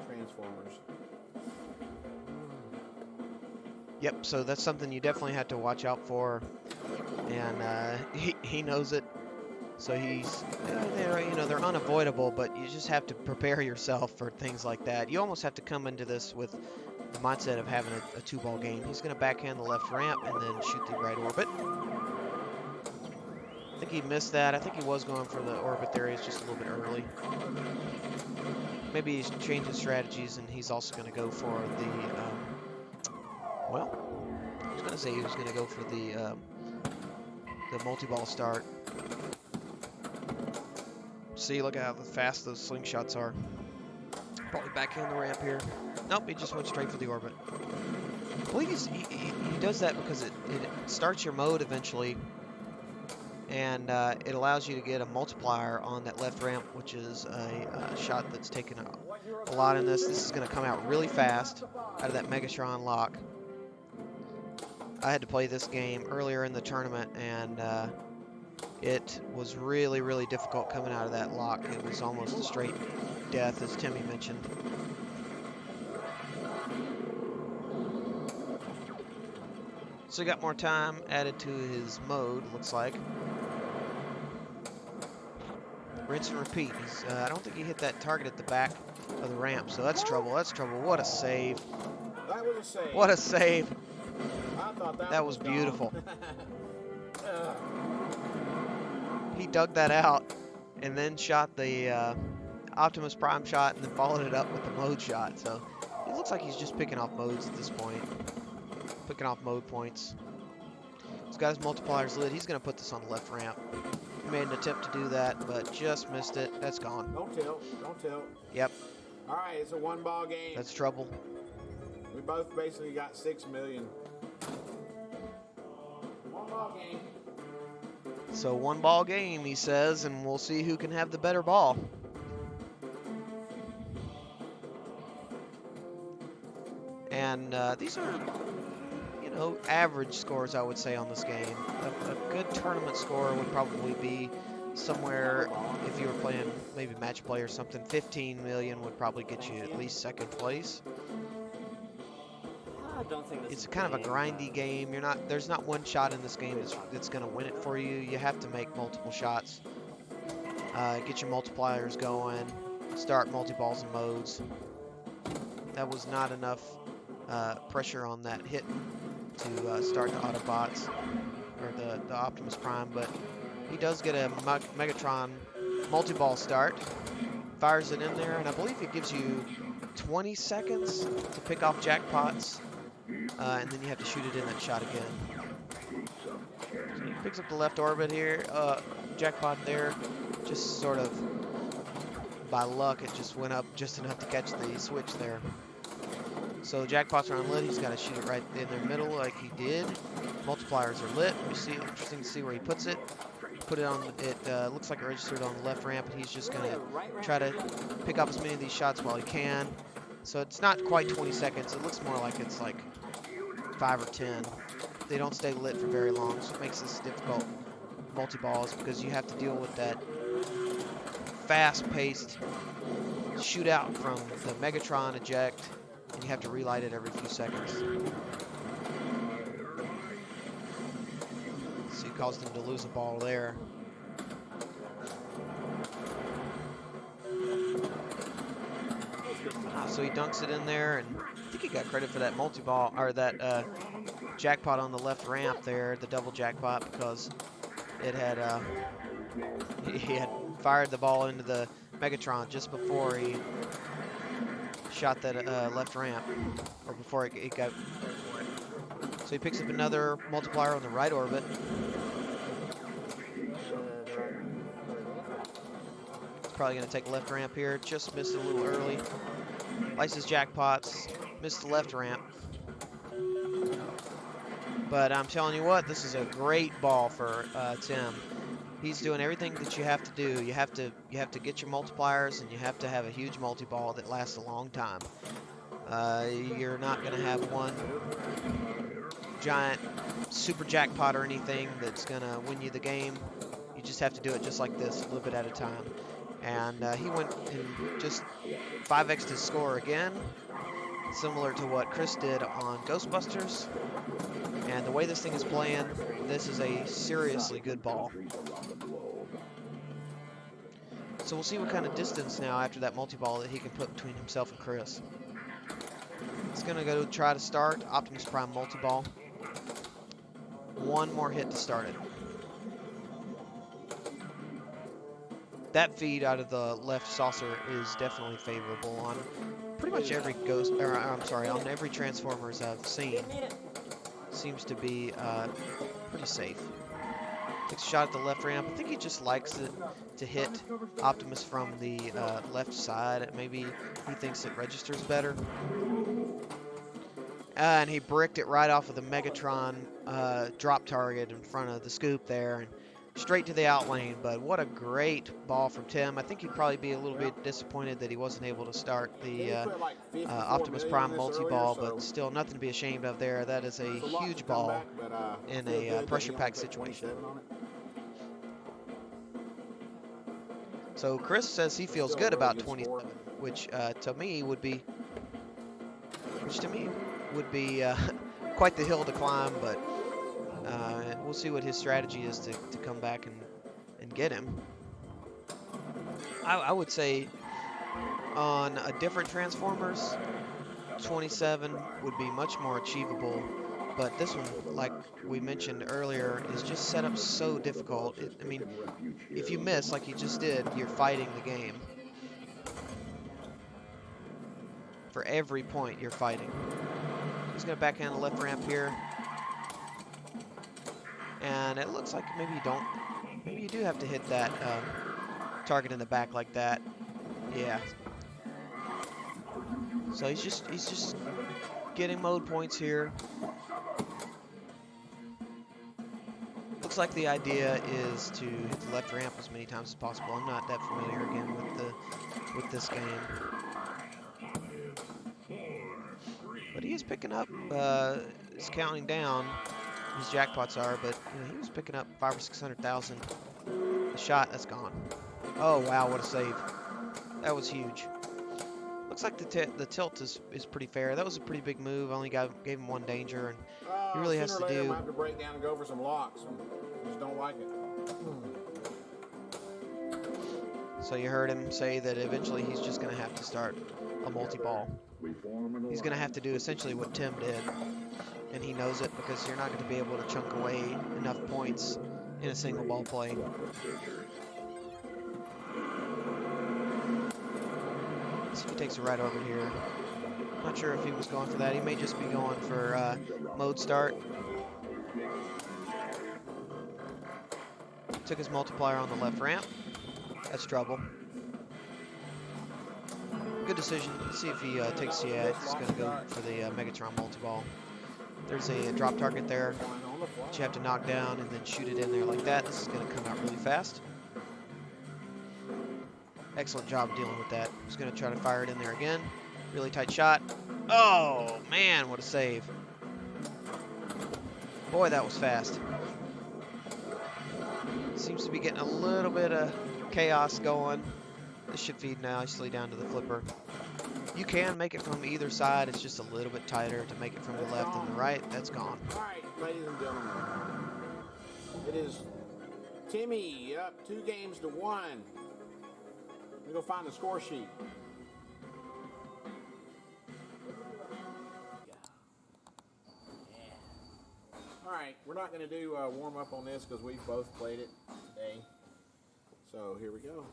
Transformers. Yep, so that's something you definitely have to watch out for, and he knows it. So they're unavoidable, but you just have to prepare yourself for things like that. You almost have to come into this with the mindset of having a two-ball game. He's going to backhand the left ramp and then shoot the right orbit. I think he missed that. I think he was going for the orbit there. He's just a little bit early. Maybe he's changing strategies, and he's also going to go for the, well, I was going to say he was going to go for the multi-ball start. See, look at how fast those slingshots are. Probably backhand the ramp here. Nope, he just went straight for the orbit. I believe he does that because it starts your mode eventually, and it allows you to get a multiplier on that left ramp, which is a shot that's taken a lot in this. This is going to come out really fast out of that Megatron lock. I had to play this game earlier in the tournament, and it was really, really difficult coming out of that lock. It was almost a straight death, as Timmy mentioned. So he got more time added to his mode, looks like. Rinse and repeat. I don't think he hit that target at the back of the ramp, so that's trouble. That's trouble. What a save. That was a save. What a save. I thought That was gone. beautiful. He dug that out and then shot the Optimus Prime shot and then followed it up with the mode shot. So it looks like he's just picking off modes at this point. Picking off mode points. He's got his multipliers lit. He's going to put this on the left ramp. He made an attempt to do that, but just missed it. That's gone. Don't tilt. Don't tilt. Yep. All right, it's a one-ball game. That's trouble. We both basically got 6 million. One-ball game. So one ball game, he says, and we'll see who can have the better ball. And these are, you know, average scores, I would say, on this game. A good tournament score would probably be somewhere, if you were playing maybe match play or something, 15 million would probably get you at least second place. I don't think this It's is kind of a game, grindy game. There's not one shot in this game that's going to win it for you. You have to make multiple shots. Get your multipliers going. Start multi-balls and modes. That was not enough pressure on that hit to start the Autobots or the Optimus Prime, but he does get a Megatron multi-ball start. Fires it in there, and I believe it gives you 20 seconds to pick off jackpots. And then you have to shoot it in that shot again. So he picks up the left orbit here. Jackpot there. Just sort of by luck, it just went up just enough to catch the switch there. So jackpots are unlit. He's got to shoot it right in their middle like he did. Multipliers are lit. We see, interesting to see where he puts it. Put it on. It looks like it registered on the left ramp, and he's just going to try to pick up as many of these shots while he can. So it's not quite 20 seconds. It looks more like it's like 5 or 10. They don't stay lit for very long, so it makes this difficult multi-balls because you have to deal with that fast-paced shootout from the Megatron eject, and you have to relight it every few seconds. So you caused him to lose a ball there. So he dunks it in there, and I think he got credit for that multi-ball, or that jackpot on the left ramp there, the double jackpot, because it had he had fired the ball into the Megatron just before he shot that left ramp, or before it got. So he picks up another multiplier on the right orbit. It's probably going to take left ramp here. Just missed it a little early. Likes his jackpots. Missed the left ramp. But I'm telling you what, this is a great ball for Tim. He's doing everything that you have to do. You have to get your multipliers, and you have to have a huge multi-ball that lasts a long time. You're not going to have one giant super jackpot or anything that's going to win you the game. You just have to do it just like this, a little bit at a time. And he went and just 5x'd his score again, similar to what Chris did on Ghostbusters. And the way this thing is playing, this is a seriously good ball. So we'll see what kind of distance now after that multi-ball that he can put between himself and Chris. He's going to go try to start Optimus Prime multi-ball. One more hit to start it. That feed out of the left saucer is definitely favorable on pretty much every on every Transformers I've seen. Seems to be pretty safe. Takes a shot at the left ramp. I think he just likes it to hit Optimus from the left side. Maybe he thinks it registers better. And he bricked it right off of the Megatron drop target in front of the scoop there, and straight to the out lane. But what a great ball from Tim. I think he'd probably be a little bit disappointed that he wasn't able to start the Timmy put like 54 Optimus million Prime in this multi-ball, earlier, but still nothing to be ashamed of there. That is a it's a lot to huge come ball back, but, in feel a good that pressure he only pack took situation. 27 on it. So Chris says he feels Still a good really about good 27, score. which to me would be quite the hill to climb, but we'll see what his strategy is to come back and get him. I would say on a different Transformers, 27 would be much more achievable, but this one, like we mentioned earlier, is just set up so difficult. I mean, if you miss like you just did, you're fighting the game. For every point, you're fighting. He's going to backhand the left ramp here. And it looks like maybe you do have to hit that target in the back like that. Yeah. So he's just getting mode points here. Looks like the idea is to hit the left ramp as many times as possible. I'm not that familiar again with this game. But he is picking up, it's counting down, his jackpots are, but you know, he was picking up 500,000 or 600,000. The shot, that's gone. Oh wow, what a save. That was huge. Looks like the tilt is pretty fair. That was a pretty big move. Only gave him one danger, and he really has to Sooner or later, do. I have to break down and go for some locks. I just don't like it. So you heard him say that eventually he's just going to have to start a multi-ball. He's going to have to do essentially what Tim did, and he knows it because you're not going to be able to chunk away enough points in a single ball play. So he takes a right orbit here. Not sure if he was going for that. He may just be going for mode start. Took his multiplier on the left ramp. That's trouble. Good decision. Let's see if he takes the edge. He's going to go for the Megatron multi-ball. There's a drop target there that you have to knock down and then shoot it in there like that. This is going to come out really fast. Excellent job dealing with that. He's going to try to fire it in there again. Really tight shot. Oh, man, what a save. Boy, that was fast. Seems to be getting a little bit of chaos going. This should feed nicely down to the flipper. You can make it from either side. It's just a little bit tighter to make it from the left and the right. That's gone. All right, ladies and gentlemen. It is Timmy up 2-1. Let me go find the score sheet. All right, we're not going to do a warm-up on this because we've both played it today. So here we go.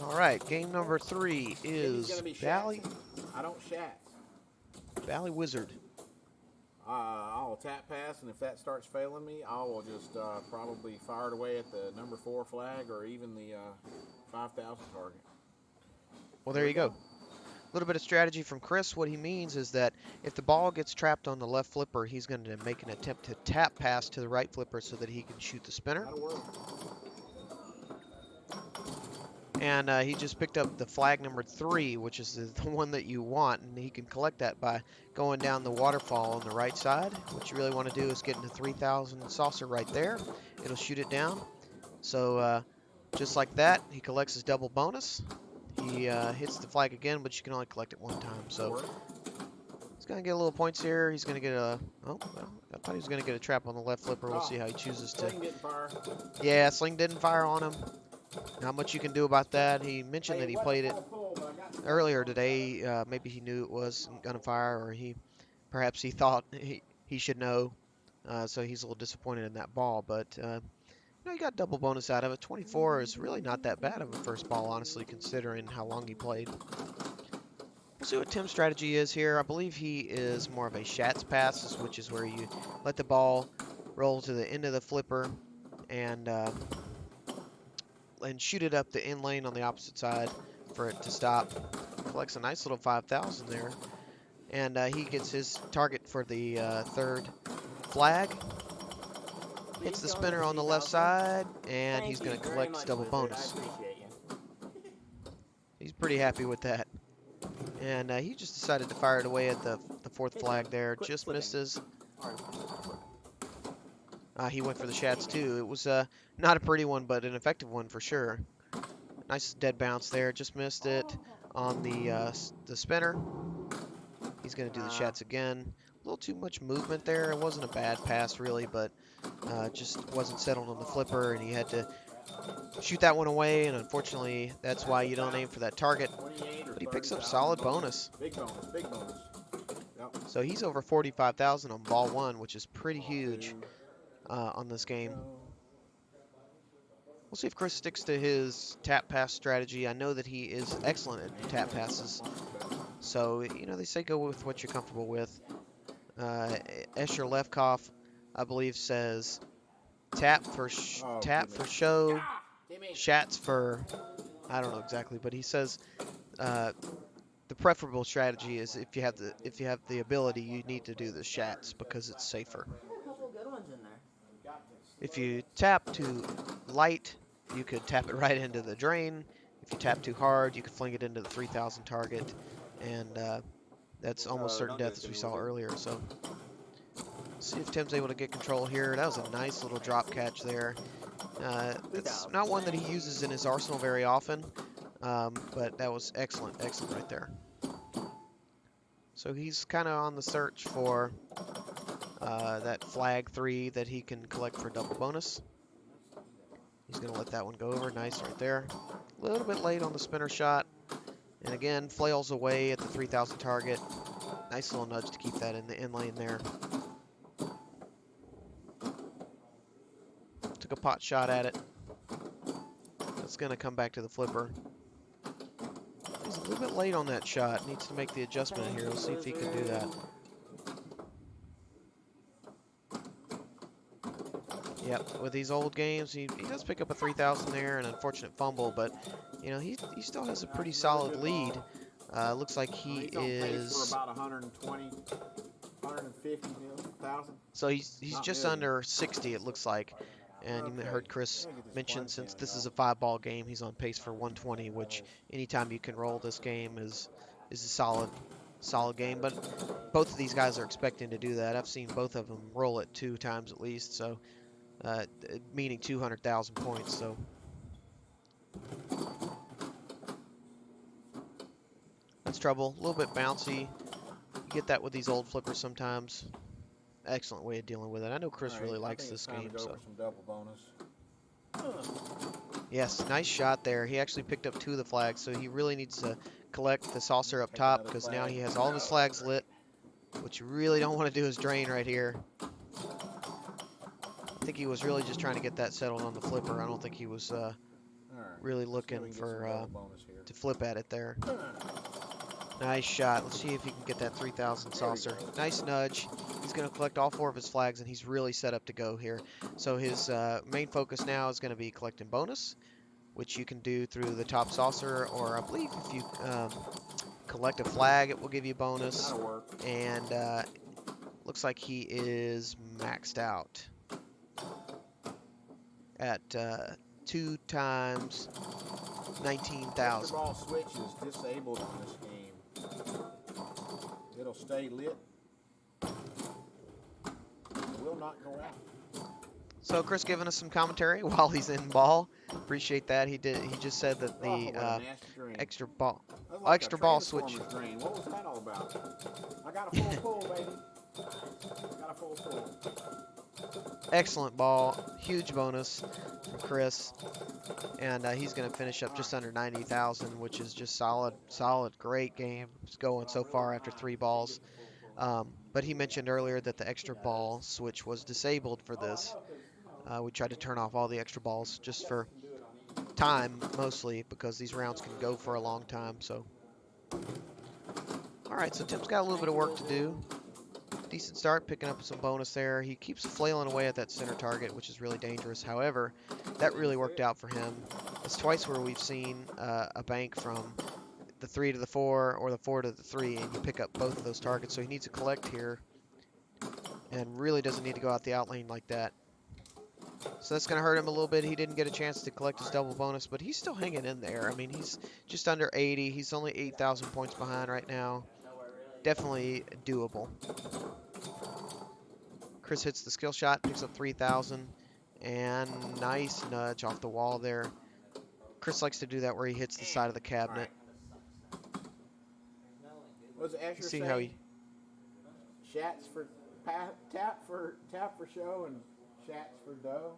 All right, game number 3 is Valley I don't shat. Wizard. I'll tap pass, and if that starts failing me, I will just probably fire it away at the number 4 flag or even the 5,000 target. Well, there you go. A little bit of strategy from Chris. What he means is that if the ball gets trapped on the left flipper, he's going to make an attempt to tap pass to the right flipper so that he can shoot the spinner. That'll work. And he just picked up the flag number 3, which is the one that you want, and he can collect that by going down the waterfall on the right side. What you really want to do is get into 3,000 saucer right there. It'll shoot it down. So just like that, he collects his double bonus. He hits the flag again, but you can only collect it one time. So he's going to get a little points here. He's going to get a... Oh, well, I thought he was going to get a trap on the left flipper. We'll see how he chooses to... Sling didn't fire. Yeah, Sling didn't fire on him. Not much you can do about that. He mentioned that he played it earlier today. Maybe he knew it was going to fire, or perhaps he thought he should know. So he's a little disappointed in that ball. But you got double bonus out of it. 24 is really not that bad of a first ball, honestly, considering how long he played. We'll see what Tim's strategy is here. I believe he is more of a Shatz pass, which is where you let the ball roll to the end of the flipper and shoot it up the in lane on the opposite side for it to stop. Collects a nice little 5,000 there. and he gets his target for the third flag. Hits the spinner on the left side, and he's going to collect his double bonus. I appreciate you. He's pretty happy with that. And he just decided to fire it away at the fourth flag there. Quit Just flipping. misses. Or- He went for the shats too. It was not a pretty one, but an effective one for sure. Nice dead bounce there. Just missed it on the spinner. He's going to do the shats again. A little too much movement there. It wasn't a bad pass really, but just wasn't settled on the flipper, and he had to shoot that one away. And unfortunately, that's why you don't aim for that target. But he picks up solid bonus. Big bonus, big bonus. Yep. So he's over 45,000 on ball one, which is pretty huge on this game. We'll see if Chris sticks to his tap pass strategy. I know that he is excellent at tap passes. So, you know, they say go with what you're comfortable with. Escher Lefkoff, I believe, says tap for show, shats for, I don't know exactly, but he says the preferable strategy is if you have the ability, you need to do the shats because it's safer. A couple good ones in there. If you tap too light, you could tap it right into the drain. If you tap too hard, you could fling it into the 3,000 target, and that's almost certain death as we saw earlier. So see if Tim's able to get control here. That was a nice little drop catch there. It's not one that he uses in his arsenal very often, but that was excellent right there. So he's kind of on the search for that flag 3 that he can collect for double bonus. He's going to let that one go over. Nice right there. A little bit late on the spinner shot. And again, flails away at the 3,000 target. Nice little nudge to keep that in the in lane there. Took a pot shot at it. That's going to come back to the flipper. He's a little bit late on that shot. Needs to make the adjustment here. We'll see if he can do that. Yep, with these old games, he does pick up a 3,000 there, an unfortunate fumble, but, you know, he still has a pretty solid lead. Looks like he is... for about 120, 150,000. So he's just under 60, it looks like. And you heard Chris mention, since this is a 5-ball game, he's on pace for 120, which anytime you can roll this game is a solid game. But both of these guys are expecting to do that. I've seen both of them roll it 2 times at least, so meaning 200,000 points. So that's trouble. A little bit bouncy. You get that with these old flippers sometimes. Excellent way of dealing with it. I know Chris really likes this game. So yes, nice shot there. He actually picked up 2 of the flags, so he really needs to collect the saucer up top because now he has all of his flags lit. What you really don't want to do is drain right here. I think he was really just trying to get that settled on the flipper. I don't think he was really looking for to flip at it there. Nice shot. Let's see if he can get that 3,000 saucer. Nice nudge. He's going to collect all 4 of his flags, and he's really set up to go here. So his main focus now is going to be collecting bonus, which you can do through the top saucer, or I believe if you collect a flag, it will give you bonus. And looks like he is maxed out at 2 times 19,000. Ball switch is disabled on this game. It'll stay lit. It will not go out. So Chris giving us some commentary while he's in ball. Appreciate that. He just said that the extra ball switch. What was that all about? I got a full pull, baby. I got a full pull. Excellent ball. Huge bonus from Chris. And he's going to finish up just under 90,000, which is just solid, great game. It's going so far after 3 balls. But he mentioned earlier that the extra ball switch was disabled for this. We tried to turn off all the extra balls just for time, mostly, because these rounds can go for a long time. So, all right, so Tim's got a little bit of work to do. Decent start, picking up some bonus there. He keeps flailing away at that center target, which is really dangerous. However, that really worked out for him. It's twice where we've seen a bank from the 3 to the 4 or the 4 to the 3, and you pick up both of those targets. So he needs to collect here and really doesn't need to go out the out lane like that. So that's going to hurt him a little bit. He didn't get a chance to collect his double bonus, but he's still hanging in there. I mean, he's just under 80. He's only 8,000 points behind right now. Definitely doable. Chris hits the skill shot, picks up 3,000, and nice nudge off the wall there. Chris likes to do that where he hits the side of the cabinet. What does Asher See say? how he... Shats for tap for show and shats for dough.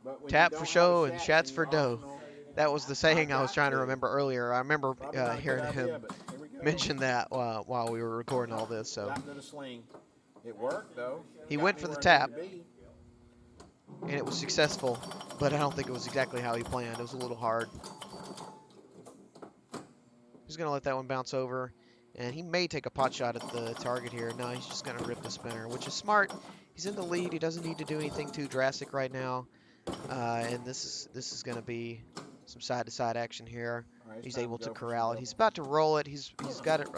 But when Tap you for don't show have a and shat shats in for your dough. arsenal, That was the saying I was got trying to to. remember earlier. I remember Probably not a hearing good him idea, but here we go. mention that while we were recording all this. So Got into the sling. It worked though. he Got went me for the where I tap, needed to be. and it was successful, but I don't think it was exactly how he planned. It was a little hard. He's going to let that one bounce over, and he may take a pot shot at the target here. No, he's just going to rip the spinner, which is smart. He's in the lead. He doesn't need to do anything too drastic right now, and this is going to be some side-to-side action here. Right, He's time able to go for some corral it. double. He's about to roll it. He's got it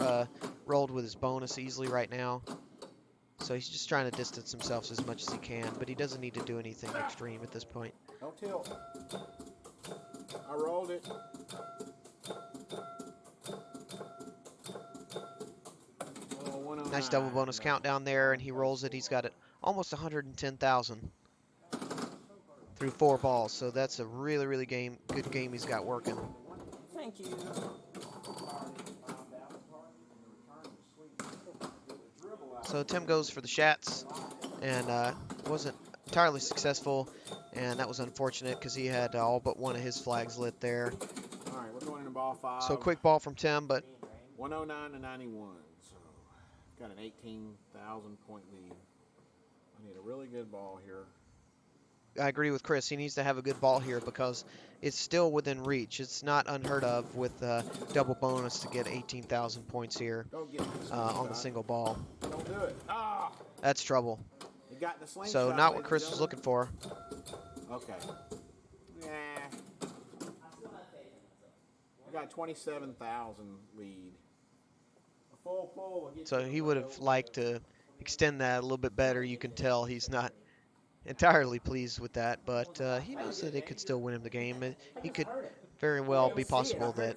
rolled with his bonus easily right now. So he's just trying to distance himself as much as he can, but he doesn't need to do anything extreme at this point. Don't tilt. I rolled it. Oh, 109. Nice double bonus countdown there, and he rolls it. He's got it almost 110,000 through 4 balls. So that's a really, really good game he's got working. Thank you. So Tim goes for the shats, and wasn't entirely successful, and that was unfortunate because he had all but one of his flags lit there. All right, we're going into ball 5. So quick ball from Tim, but 109 to 91. So got an 18,000 point lead. I need a really good ball here. I agree with Chris. He needs to have a good ball here because it's still within reach. It's not unheard of with double bonus to get 18,000 points here Don't get the on the single ball. Don't do it. Ah! That's trouble. You got the slingshot. So not what ladies Chris and was looking for. Okay. Yeah. I got 27,000 lead. A full pull will get So you the he would have lead. liked to extend that a little bit better. You can tell he's not entirely pleased with that, but he knows that it could still win him the game. He could very well be possible that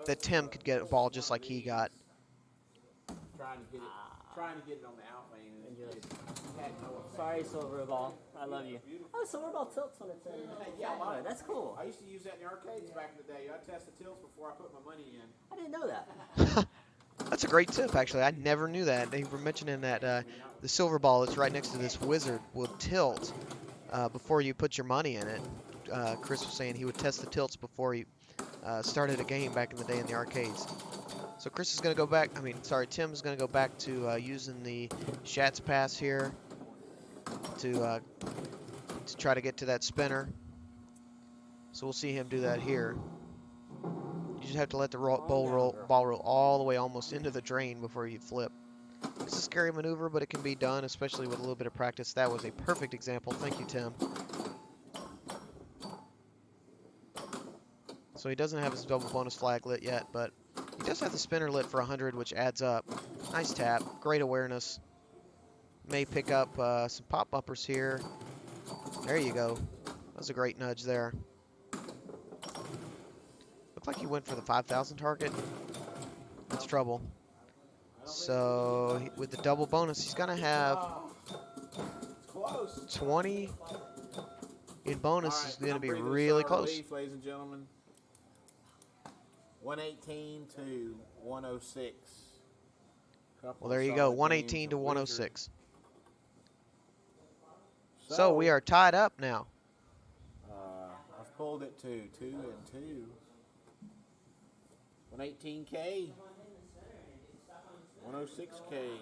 that Tim could get a ball just like he got. Trying to get it on the out lane. And And it just- had no effect. Sorry, Silver Ball. I love you. Oh, Silver Ball tilts when it's in. Yeah, Oh, that's cool. I used to use that in the arcades back in the day. I test the tilts before I put my money in. I didn't know that. That's a great tip, actually. I never knew that. They were mentioning that the silver ball that's right next to this wizard will tilt before you put your money in it. Chris was saying he would test the tilts before he started a game back in the day in the arcades. So Chris is going to go back. Tim is going to go back to using the Shats pass here to try to get to that spinner. So we'll see him do that here. You just have to let the ball roll all the way almost into the drain before you flip. It's a scary maneuver, but it can be done, especially with a little bit of practice. That was a perfect example. Thank you, Tim. So he doesn't have his double bonus flag lit yet, but he does have the spinner lit for 100, which adds up. Nice tap, great awareness. May pick up some pop bumpers here. There you go. That was a great nudge there. Looked like he went for the 5,000 target. That's trouble. So with the double bonus, he's gonna have 20 in bonus. Is gonna be really close. Relief, ladies and gentlemen. 118 to 106. Well, there you go, 118 to 106. So we are tied up now. I've pulled it to 2 and 2. 118K. 106K.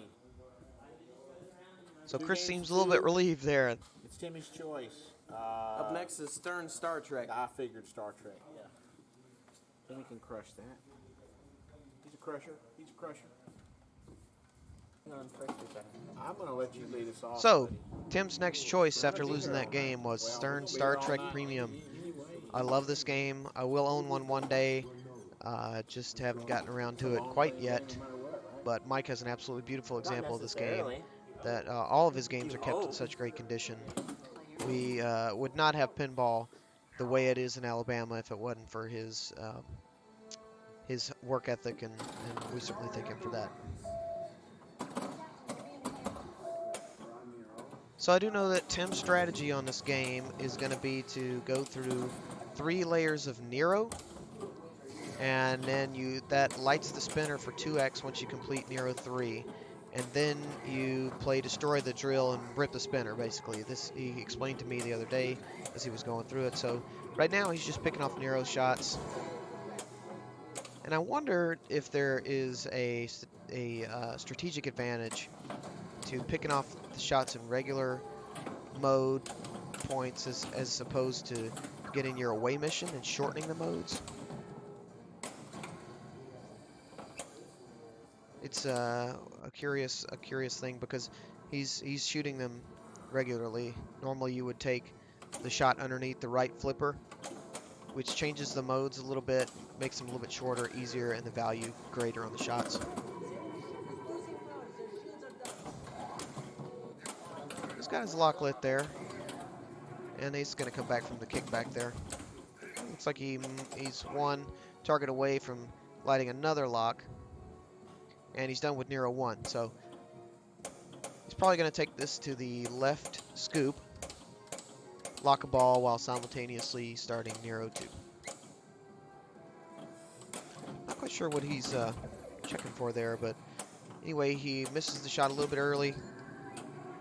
So Two Chris games seems to a little bit two. relieved there. It's Timmy's choice. Up next is Stern Star Trek. I figured Star Trek. Yeah. Timmy can crush that. He's a crusher. He's a crusher. I'm going to let you lead us off. So buddy. Tim's next choice after losing that game was Well, Stern we'll be Star here all Trek night Premium. anyway. I love this game. I will own one day. Just haven't gotten around to it quite yet. But Mike has an absolutely beautiful example of this game. That all of his games are kept in such great condition. We would not have pinball the way it is in Alabama if it wasn't for his work ethic, and we certainly thank him for that. So I do know that Tim's strategy on this game is going to be to go through 3 layers of Nero, and then that lights the spinner for 2x once you complete Nero 3. And then you play Destroy the Drill and rip the spinner, basically. This he explained to me the other day as he was going through it. So right now he's just picking off Nero shots. And I wonder if there is a strategic advantage to picking off the shots in regular mode points as opposed to getting your away mission and shortening the modes. It's a curious thing because he's shooting them regularly. Normally you would take the shot underneath the right flipper, which changes the modes a little bit, makes them a little bit shorter, easier, and the value greater on the shots. He's got his lock lit there, and he's going to come back from the kickback there. Looks like he's one target away from lighting another lock. And he's done with Nero 1, so he's probably going to take this to the left scoop, lock a ball while simultaneously starting Nero 2. Not quite sure what he's checking for there, but anyway, he misses the shot a little bit early,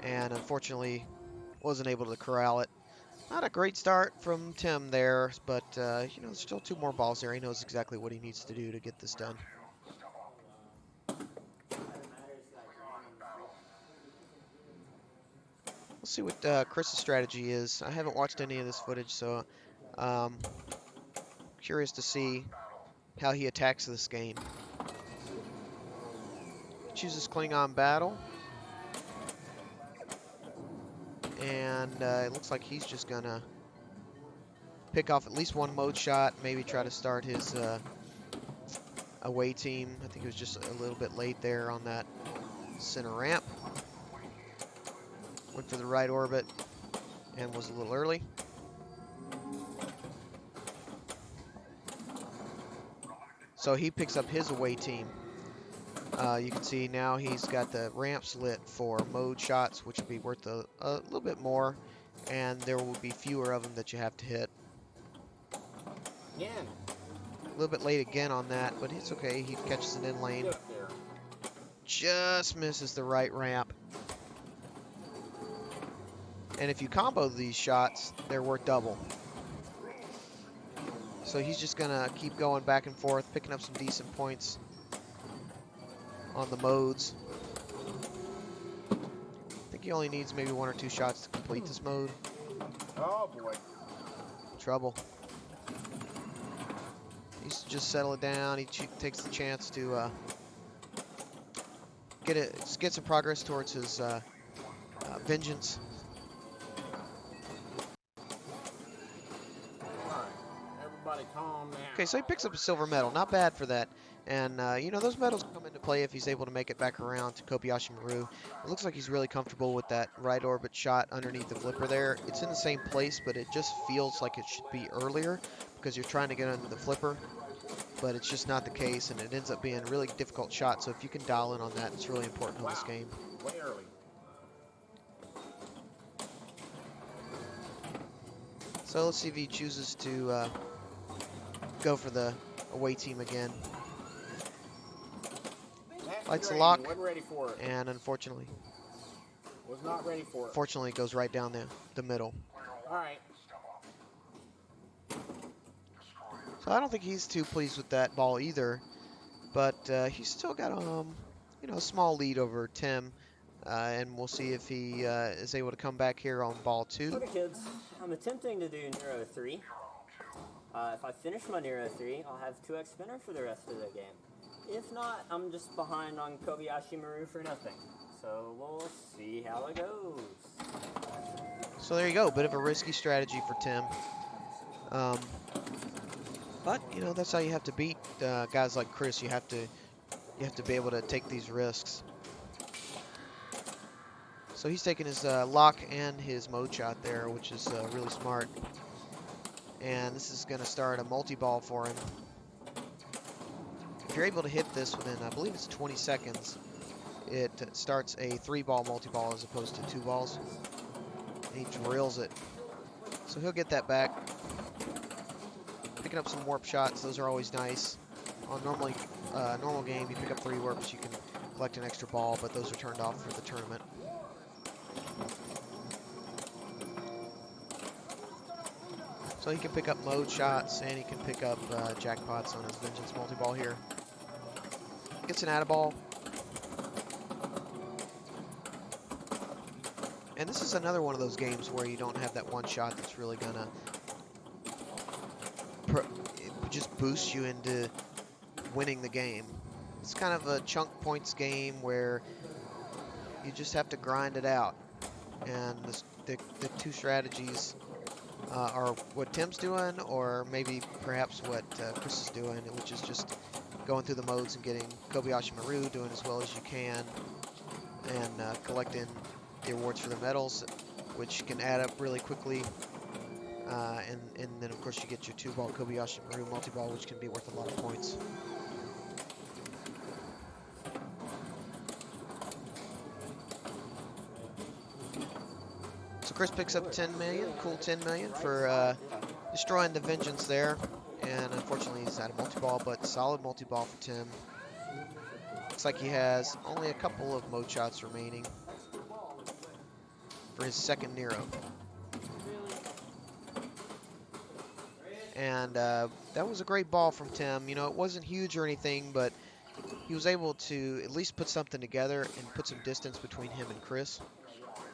and unfortunately wasn't able to corral it. Not a great start from Tim there, but you know, there's still 2 more balls there. He knows exactly what he needs to do to get this done. We'll see what Chris's strategy is. I haven't watched any of this footage, so curious to see how he attacks this game. He chooses Klingon Battle, and it looks like he's just gonna pick off at least 1 mode shot, maybe try to start his away team. I think it was just a little bit late there on that center ramp. Went for the right orbit and was a little early. So he picks up his away team. You can see now he's got the ramps lit for mode shots, which will be worth a little bit more, and there will be fewer of them that you have to hit. Again. A little bit late again on that, but it's okay. He catches it in lane. Just misses the right ramp. And if you combo these shots, they're worth double. So he's just going to keep going back and forth, picking up some decent points on the modes. I think he only needs maybe 1 or 2 shots to complete this mode. Oh boy. Trouble. He's just settle it down. He takes the chance to get some progress towards his vengeance. Calm now. Okay, so he picks up a silver medal. Not bad for that. And, you know, those medals come into play if he's able to make it back around to Kobayashi Maru. It looks like he's really comfortable with that right orbit shot underneath the flipper there. It's in the same place, but it just feels like it should be earlier because you're trying to get under the flipper. But it's just not the case, and it ends up being a really difficult shot. So if you can dial in on that, it's really important on this game. Way early. So let's see if he chooses to go for the away team again. Lights the lock, wasn't ready for it. and unfortunately, Was not ready for it. fortunately, it goes right down the middle. All right. So I don't think he's too pleased with that ball either, but he's still got you know, a small lead over Tim, and we'll see if he is able to come back here on ball 2. Okay, kids, I'm attempting to do Nero 3. If I finish my Nero 3, I'll have 2x spinner for the rest of the game. If not, I'm just behind on Kobayashi Maru for nothing. So we'll see how it goes. So there you go, bit of a risky strategy for Tim. But you know, that's how you have to beat guys like Chris. You have to be able to take these risks. So he's taking his lock and his mode shot there, which is really smart. And this is going to start a multi-ball for him. If you're able to hit this within, I believe it's 20 seconds, it starts a 3-ball multi-ball as opposed to 2 balls. And he drills it. So he'll get that back. Picking up some warp shots, those are always nice. On normal game, you pick up 3 warps, you can collect an extra ball, but those are turned off for the tournament. So he can pick up mode shots, and he can pick up jackpots on his Vengeance multi-ball here. Gets an add-a-ball. And this is another one of those games where you don't have that one shot that's really gonna just boost you into winning the game. It's kind of a chunk points game where you just have to grind it out. And the 2 strategies are what Tim's doing, or maybe perhaps what Chris is doing, which is just going through the modes and getting Kobayashi Maru, doing as well as you can, and collecting the awards for the medals, which can add up really quickly. And then, of course, you get your 2-ball Kobayashi Maru multi-ball, which can be worth a lot of points. So Chris picks up 10 million, cool 10 million for destroying the Vengeance there. And unfortunately, he's out of multi-ball, but solid multi-ball for Tim. Looks like he has only a couple of mode shots remaining for his second Nero. And that was a great ball from Tim. You know, it wasn't huge or anything, but he was able to at least put something together and put some distance between him and Chris.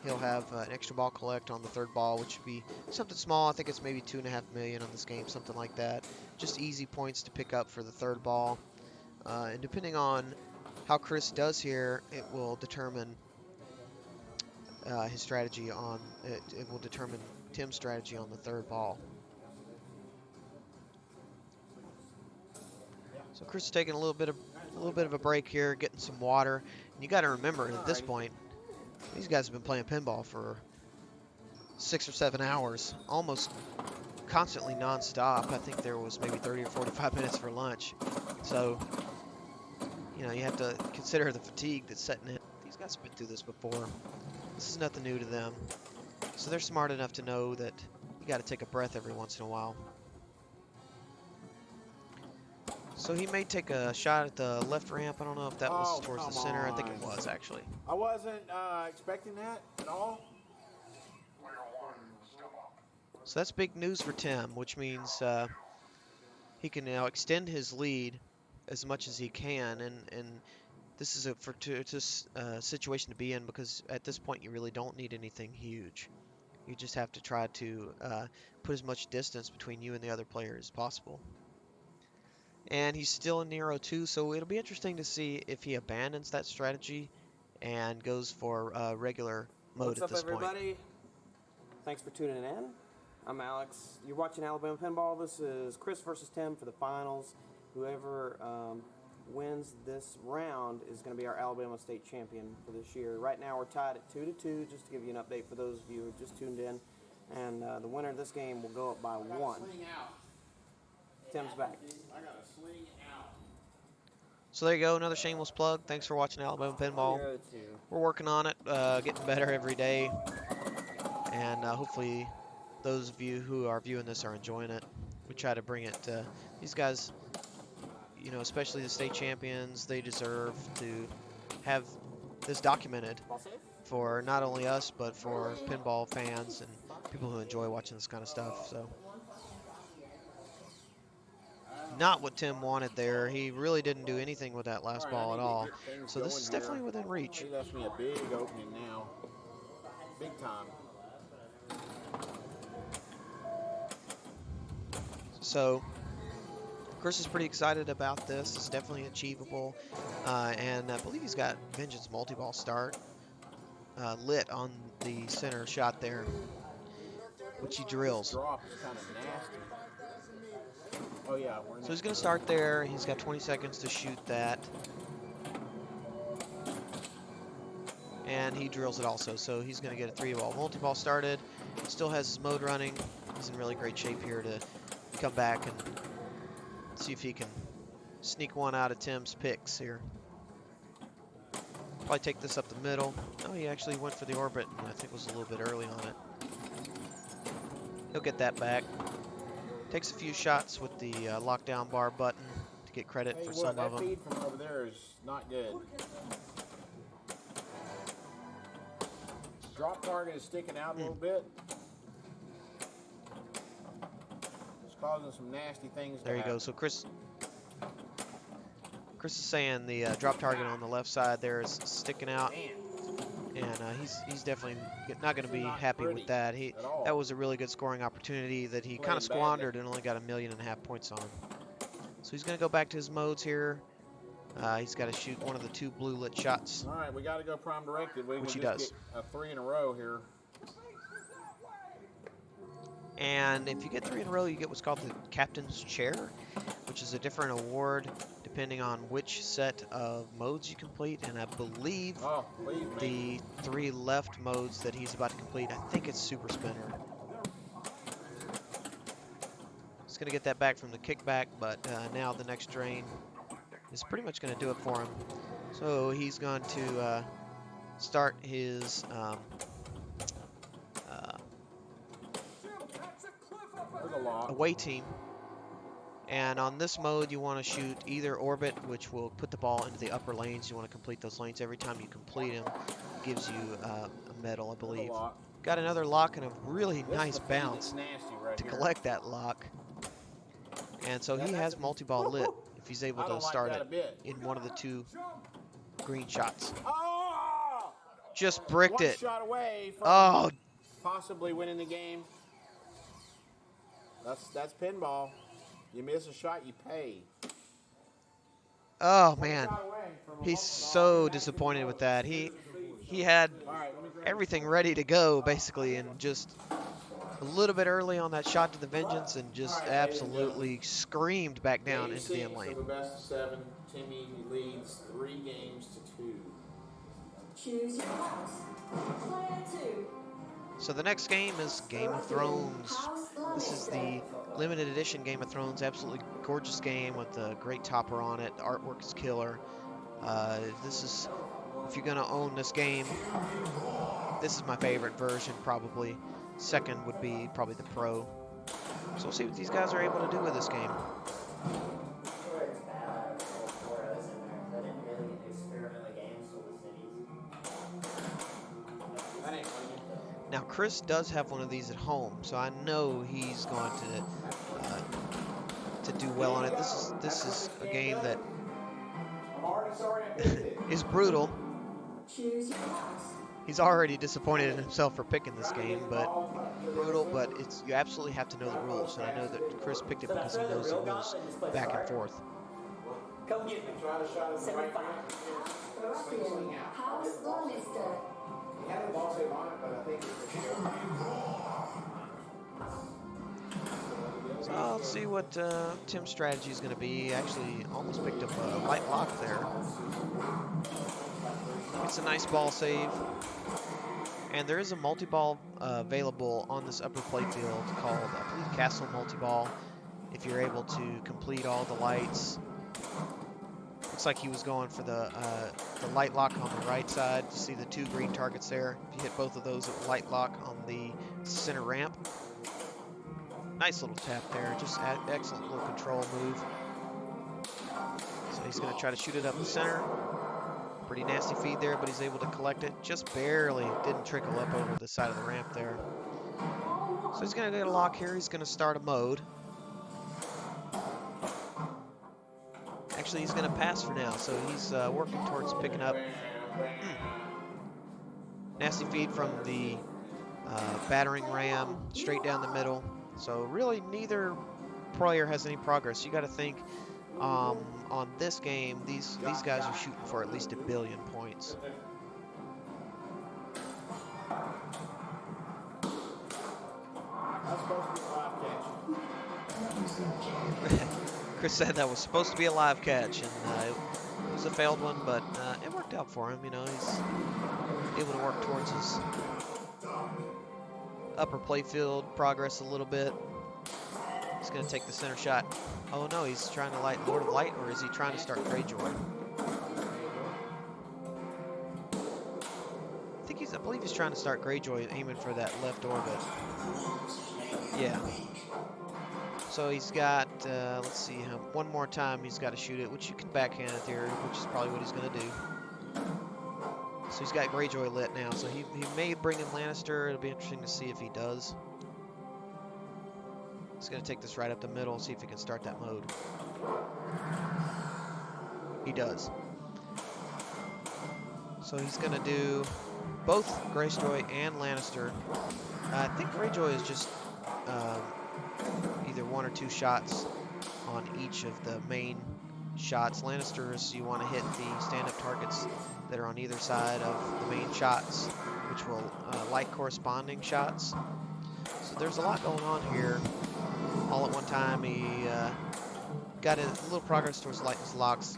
He'll have an extra ball collect on the 3rd ball, which would be something small. I think it's maybe 2.5 million on this game, something like that. Just easy points to pick up for the 3rd ball. And depending on how Chris does here, it will determine his strategy on it. It will determine Tim's strategy on the 3rd ball. So Chris is taking a little bit of a break here, getting some water. And you got to remember at this point, these guys have been playing pinball for 6 or 7 hours, almost constantly non-stop. I think there was maybe 30 or 45 minutes for lunch. So, you know, you have to consider the fatigue that's setting in. These guys have been through this before. This is nothing new to them. So they're smart enough to know that you got to take a breath every once in a while. So he may take a shot at the left ramp. I don't know if that was towards the center. I think it was, actually. I wasn't expecting that at all. So that's big news for Tim, which means he can now extend his lead as much as he can. And this is a fortuitous situation to be in, because at this point you really don't need anything huge. You just have to try to put as much distance between you and the other player as possible. And he's still in Nero 2, so it'll be interesting to see if he abandons that strategy and goes for regular mode at this point. What's up, everybody? Thanks for tuning in. I'm Alex. You're watching Alabama Pinball. This is Chris versus Tim for the finals. Whoever wins this round is going to be our Alabama State champion for this year. Right now we're tied at 2-2, just to give you an update for those of you who just tuned in. And the winner of this game will go up by 1. Tim's back. So there you go, another shameless plug. Thanks for watching Alabama Pinball. We're working on it, getting better every day. And hopefully those of you who are viewing this are enjoying it. We try to bring it to these guys, you know, especially the state champions. They deserve to have this documented for not only us, but for pinball fans and people who enjoy watching this kind of stuff. So, not what Tim wanted there. He really didn't do anything with that last ball at all. So this is definitely within reach. He left me a big opening now. Big time. So Chris is pretty excited about this. It's definitely achievable. And I believe he's got Vengeance multi-ball start lit on the center shot there, which he drills. Drop is kind of nasty. Oh yeah. So he's going to start there. He's got 20 seconds to shoot that. And he drills it also, so he's going to get a 3-ball. Multi-ball started. Still has his mode running. He's in really great shape here to come back and see if he can sneak one out of Tim's picks here. Probably take this up the middle. Oh, he actually went for the orbit, and I think was a little bit early on it. He'll get that back. Takes a few shots with the lockdown bar button to get credit for some of that them. feed from over there is not good. Drop target is sticking out a little bit. It's causing some nasty things. There you go. So Chris is saying the drop target on the left side there is sticking out, and he's definitely not going to be happy with that. That was a really good scoring opportunity that he kind of squandered and only got 1.5 million points on. So he's going to go back to his modes here. He's got to shoot one of the 2 blue lit shots. All right, we got to go prime directed. Which he does. Get a 3 in a row here. And if you get 3 in a row, you get what's called the Captain's Chair, which is a different award depending on which set of modes you complete. And I believe the 3 left modes that he's about to complete, I think it's Super Spinner. He's going to get that back from the kickback, but now the next drain is pretty much going to do it for him. So he's going to start his away team. And on this mode, you want to shoot either orbit, which will put the ball into the upper lanes. You want to complete those lanes. Every time you complete them, it gives you a medal, I believe. Got another lock and a really nice bounce to collect that lock. And so he has multi-ball lit if he's able to start it in one of the 2 green shots. Just bricked it. Shot away from possibly winning the game. That's pinball. You miss a shot, you pay. Oh man, he's so disappointed with that. He had everything ready to go basically, and just a little bit early on that shot to the vengeance, and just absolutely screamed back down into the end lane. For the best of 7, Timmy leads 3 games to 2. Choose your house. Player 2. So the next game is Game of Thrones. This is the limited edition Game of Thrones. Absolutely gorgeous game with a great topper on it. The artwork is killer. This is, if you're going to own this game, this is my favorite version probably. Second would be probably the Pro. So we'll see what these guys are able to do with this game. Now Chris does have one of these at home, so I know he's going to do well on it. This is a game that is brutal. He's already disappointed in himself for picking this game, but brutal. But you absolutely have to know the rules, and I know that Chris picked it because he knows the rules back and forth. Come get me. So let's see what Tim's strategy is going to be. Actually, almost picked up a light lock there. It's a nice ball save. And there is a multi-ball available on this upper playfield called, I believe, Castle Multi-Ball. If you're able to complete all the lights. Looks like he was going for the light lock on the right side. You see the 2 green targets there. If you hit both of those, it will light lock on the center ramp. Nice little tap there. Just excellent little control move. So he's going to try to shoot it up the center. Pretty nasty feed there, but he's able to collect it. Just barely. Didn't trickle up over the side of the ramp there. So he's going to get a lock here. He's going to start a mode. Actually, he's going to pass for now, so he's working towards picking up. Nasty feed from the battering ram, straight down the middle. So really, neither player has any progress. You got to think on this game, these guys are shooting for at least 1 billion points. That's supposed to be 5 catch. Chris said that was supposed to be a live catch, and it was a failed one, but it worked out for him. You know, he's able to work towards his upper playfield progress a little bit. He's going to take the center shot. Oh no, he's trying to light Lord of Light, or is he trying to start Greyjoy? I believe he's trying to start Greyjoy, aiming for that left orbit. Yeah. So he's got, let's see, one more time he's got to shoot it, which you can backhand in theory, which is probably what he's going to do. So he's got Greyjoy lit now, so he may bring in Lannister. It'll be interesting to see if he does. He's going to take this right up the middle, see if he can start that mode. He does. So he's going to do both Greyjoy and Lannister. I think Greyjoy is just either 1 or 2 shots on each of the main shots. Lannisters, you want to hit the stand-up targets that are on either side of the main shots, which will light corresponding shots. So there's a lot going on here. All at one time, he got a little progress towards lighting his locks.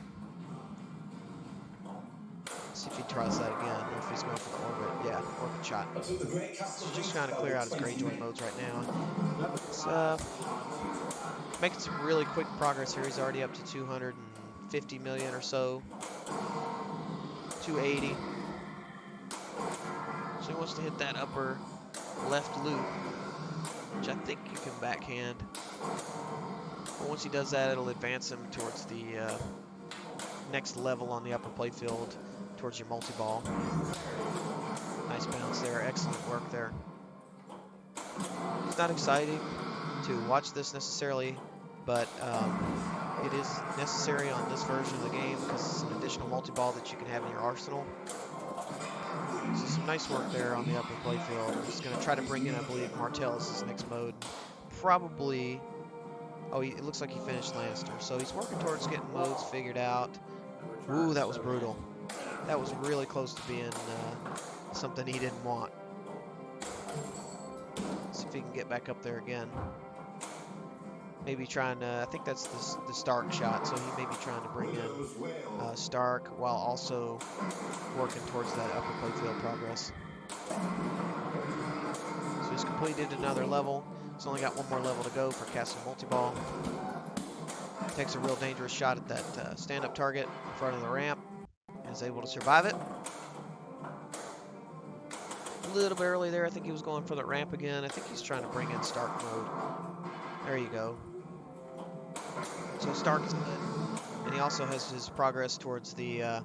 See if he tries that again, or if he's going for the orbit. Yeah, orbit shot. So he's just trying to clear out his Greyjoy modes right now. It's making some really quick progress here. He's already up to 250 million or so. 280. So he wants to hit that upper left loop, which I think you can backhand. But once he does that, it'll advance him towards the next level on the upper playfield, towards your multi-ball. Nice bounce there, excellent work there. It's not exciting to watch this necessarily, but it is necessary on this version of the game because it's an additional multi-ball that you can have in your arsenal. So some nice work there on the upper playfield. He's going to try to bring in, I believe, Martell as his next mode. Probably, oh, it looks like he finished Lannister. So he's working towards getting modes figured out. Ooh, that was brutal. That was really close to being something he didn't want. See if he can get back up there again. Maybe trying to, I think that's the Stark shot, so he may be trying to bring in Stark while also working towards that upper playfield progress. So he's completed another level. He's only got one more level to go for casting multi-ball. Takes a real dangerous shot at that stand-up target in front of the ramp. Is able to survive it. A little bit early there, I think he was going for the ramp again. I think he's trying to bring in Stark mode. There you go. So Stark is lit, and he also has his progress towards the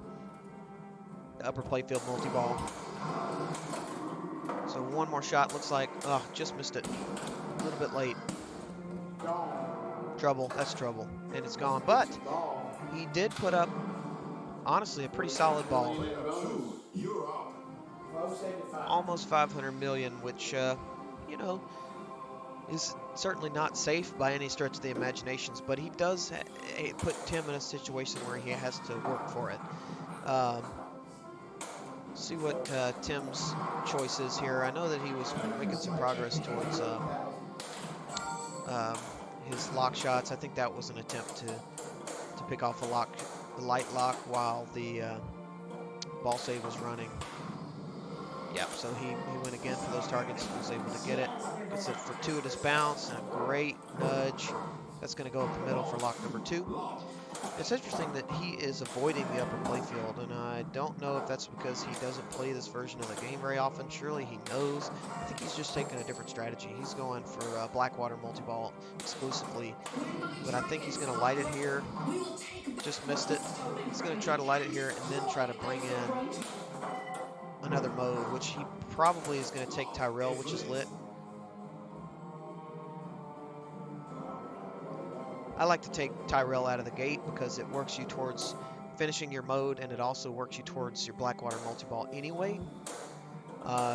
upper playfield multi-ball. So one more shot, looks like, oh, just missed it. A little bit late. Trouble, that's trouble, and it's gone. But he did put up, honestly, a pretty solid ball. Almost 500 million, which, you know, is certainly not safe by any stretch of the imaginations, but he does put Tim in a situation where he has to work for it. See what Tim's choice is here. I know that he was making some progress towards his lock shots. I think that was an attempt to pick off a light lock while the ball save was running. Yep, so he went again for those targets and was able to get it. It's a fortuitous bounce and a great nudge. That's going to go up the middle for lock number 2. It's interesting that he is avoiding the upper playfield, and I don't know if that's because he doesn't play this version of the game very often. Surely he knows. I think he's just taking a different strategy. He's going for Blackwater multi-ball exclusively, but I think he's going to light it here. Just missed it. He's going to try to light it here and then try to bring in another mode, which he probably is going to take Tyrell, which is lit. I like to take Tyrell out of the gate because it works you towards finishing your mode, and it also works you towards your Blackwater multi-ball anyway.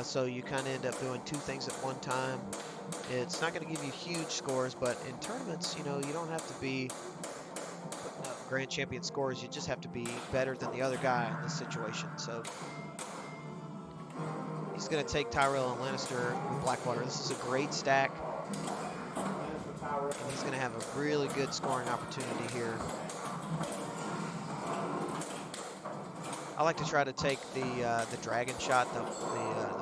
So you kind of end up doing 2 things at one time. It's not going to give you huge scores, but in tournaments, you know, you don't have to be grand champion scores. You just have to be better than the other guy in this situation. So he's going to take Tyrell and Lannister with Blackwater. This is a great stack. And he's going to have a really good scoring opportunity here. I like to try to take the dragon shot, the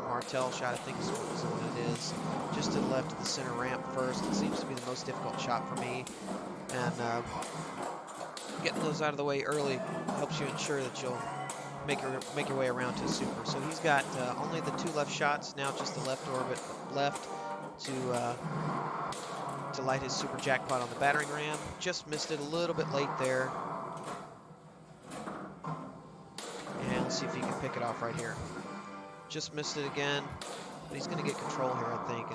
Martel shot, I think is what it is, just to the left of the center ramp first. It seems to be the most difficult shot for me, and getting those out of the way early helps you ensure that you'll make your way around to a super. So he's got only the 2 left shots, now just the left orbit left to light his super jackpot on the battering ram. Just missed it a little bit late there. And let's see if he can pick it off right here. Just missed it again, but he's going to get control here, I think.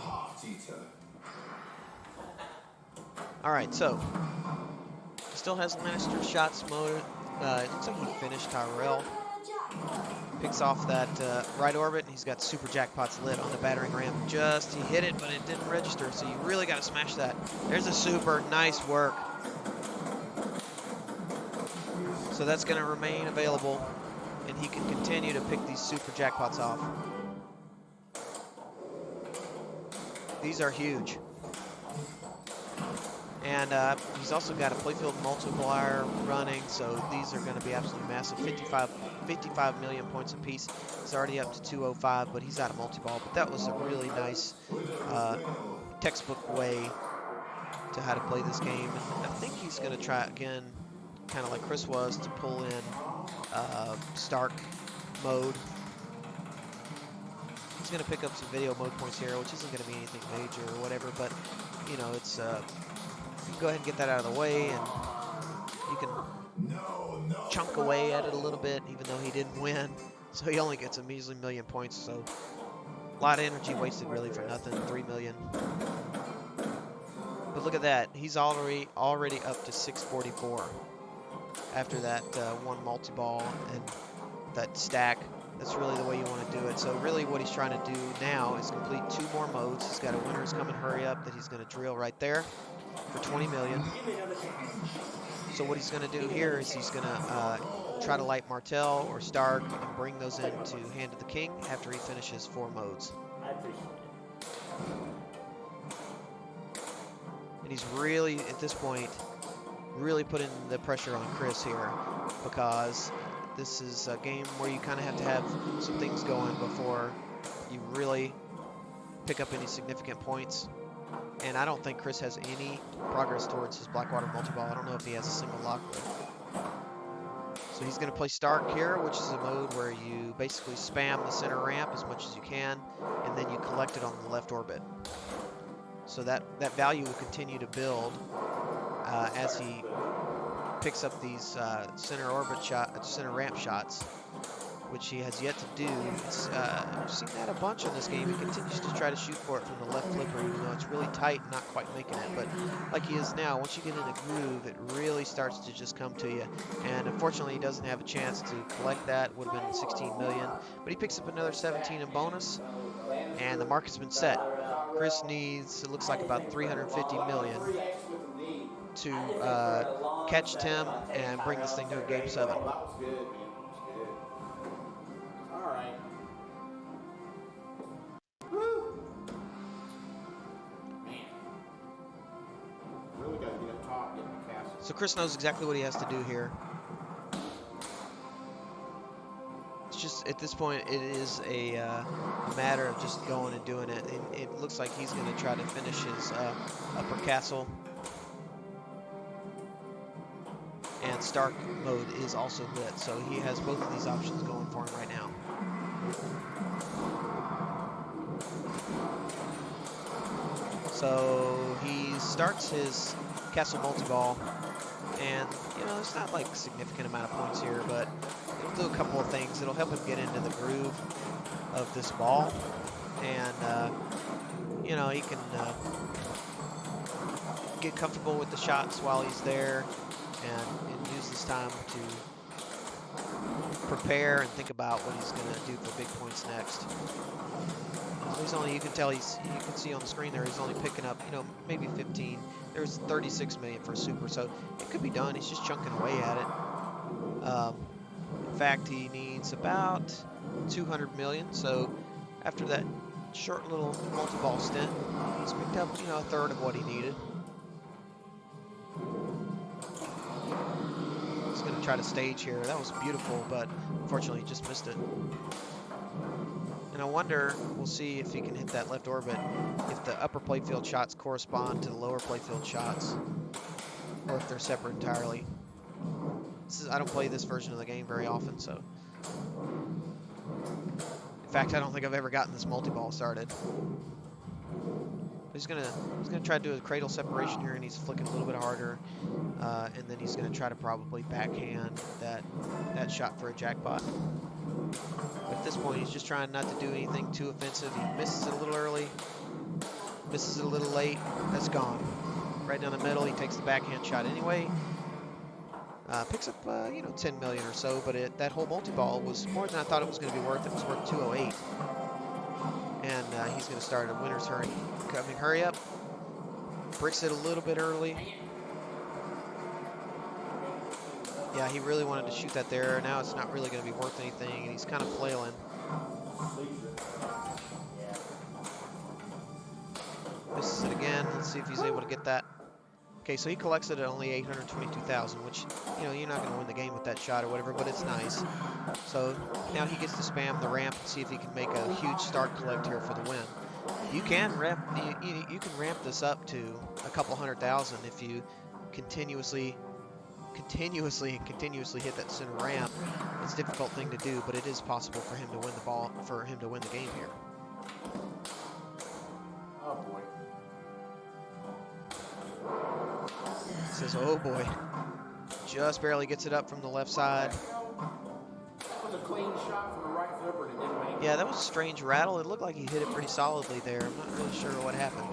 All right, so he still has Master Shots mode. It looks like he finished Tyrell. Picks off that right orbit, and he's got super jackpots lit on the battering ram. He hit it, but it didn't register, so you really got to smash that. There's a super, nice work. So that's going to remain available, and he can continue to pick these super jackpots off. These are huge. And he's also got a playfield multiplier running, so these are going to be absolutely massive. 55 million points apiece. He's already up to 205, but he's out of multi-ball. But that was a really nice textbook way to how to play this game. And I think he's going to try again, kind of like Chris was, to pull in Stark mode. He's going to pick up some video mode points here, which isn't going to be anything major or whatever, but, you know, it's... you can go ahead and get that out of the way, and you can chunk away at it a little bit, even though he didn't win. So he only gets a measly 1 million points, so a lot of energy wasted really for nothing, 3 million. But look at that, he's already up to 644 after that one multi-ball and that stack. That's really the way you want to do it. So really what he's trying to do now is complete 2 more modes. He's got a Winners Come and Hurry Up that he's going to drill right there for 20 million. So what he's going to do here is he's going to try to light Martel or Stark and bring those into Hand of the King after he finishes 4 modes. I appreciate it. And he's really, at this point, really putting the pressure on Chris here, because this is a game where you kind of have to have some things going before you really pick up any significant points. And I don't think Chris has any progress towards his Blackwater multi-ball. I don't know if he has a single lock there. So he's going to play Stark here, which is a mode where you basically spam the center ramp as much as you can, and then you collect it on the left orbit. So that value will continue to build as he picks up these center ramp shots, which he has yet to do. I've seen that a bunch in this game. He continues to try to shoot for it from the left flipper, even though it's really tight and not quite making it. But like he is now, once you get in a groove, it really starts to just come to you. And unfortunately, he doesn't have a chance to collect that. Would have been 16 million. But he picks up another 17 in bonus, and the market's been set. Chris needs, it looks like, about 350 million to catch Tim and bring this thing to a game 7. So Chris knows exactly what he has to do here. It's just, at this point, it is a matter of just going and doing it. It looks like he's going to try to finish his upper castle. And Stark mode is also lit, so he has both of these options going for him right now. So he starts his castle multi-ball, and you know, it's not like a significant amount of points here, but it'll do a couple of things. It'll help him get into the groove of this ball, and you know, he can get comfortable with the shots while he's there, and use this time to prepare and think about what he's going to do for big points next. He's only, you can tell you can see on the screen there, he's only picking up, you know, maybe 15. There's 36 million for a super, so it could be done. He's just chunking away at it. In fact, he needs about 200 million. So after that short little multi-ball stint, he's picked up, you know, a third of what he needed. try to stage here. That was beautiful, but unfortunately he just missed it. And I wonder, we'll see if he can hit that left orbit, if the upper playfield shots correspond to the lower playfield shots, or if they're separate entirely. I don't play this version of the game very often, so. In fact, I don't think I've ever gotten this multi-ball started. He's gonna try to do a cradle separation here, and he's flicking a little bit harder, and then he's gonna try to probably backhand that shot for a jackpot. But at this point, he's just trying not to do anything too offensive. He misses it a little early, misses it a little late. That's gone. Right down the middle. He takes the backhand shot anyway. Picks up, 10 million or so, but that whole multi-ball was more than I thought it was going to be worth. It was worth 208. And he's going to start a winner's hurry. Hurry up. Bricks it a little bit early. Yeah, he really wanted to shoot that there. Now it's not really going to be worth anything, and he's kind of flailing. Misses it again. Let's see if he's able to get that. Okay, so he collects it at only 822,000, which, you're not going to win the game with that shot or whatever, but it's nice. So now he gets to spam the ramp and see if he can make a huge start collect here for the win. You can ramp this up to a couple 100,000 if you continuously hit that center ramp. It's a difficult thing to do, but it is possible for him to win the game here. Oh boy. Says, oh boy. Just barely gets it up from the left side. That was a clean shot from the right flipper and it didn't make it. Yeah, that was a strange rattle. It looked like he hit it pretty solidly there. I'm not really sure what happened.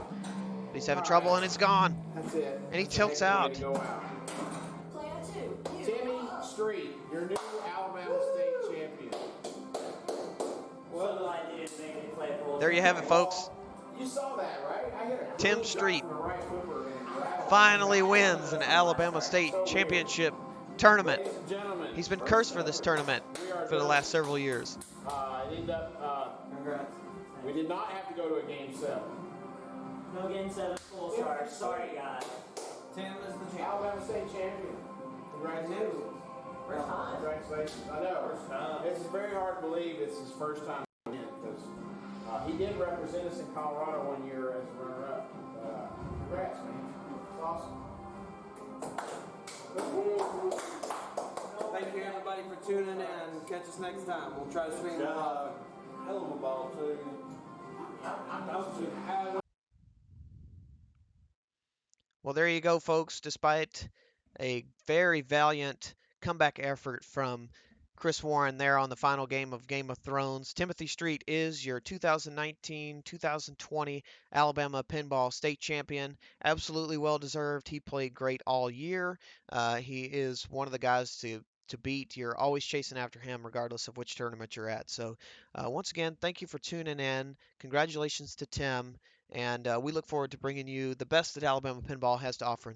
But he's having trouble and it's gone. That's it. And he tilts out. Player 2. Timmy Street, your new Alabama State champion. What do I do to make me play full? There you have it, folks. You saw that, right? I hit a Tim clean shot Street from the right flipper and it rattled. finally wins an Alabama State championship tournament. Ladies and gentlemen, He's been cursed for this tournament for the last several years. it ended up, Congrats. we did not have to go to a game 7. No game 7 full charge. Sorry, guys. Tim is the champ. Alabama State champion. Congratulations. First time. Congratulations. I know. It's very hard to believe it's his first time because he did represent us in Colorado one year as a runner-up. Congrats, man. It's awesome. Thank you everybody for tuning in. Catch us next time. We'll try to stream it live. Hell of a ball, too. Well, there you go, folks. Despite a very valiant comeback effort from Chris Warren there on the final game of Game of Thrones, Timothy Street is your 2019-2020 Alabama Pinball State Champion. Absolutely well-deserved. He played great all year. He is one of the guys to beat. You're always chasing after him regardless of which tournament you're at. So once again, thank you for tuning in. Congratulations to Tim. And we look forward to bringing you the best that Alabama Pinball has to offer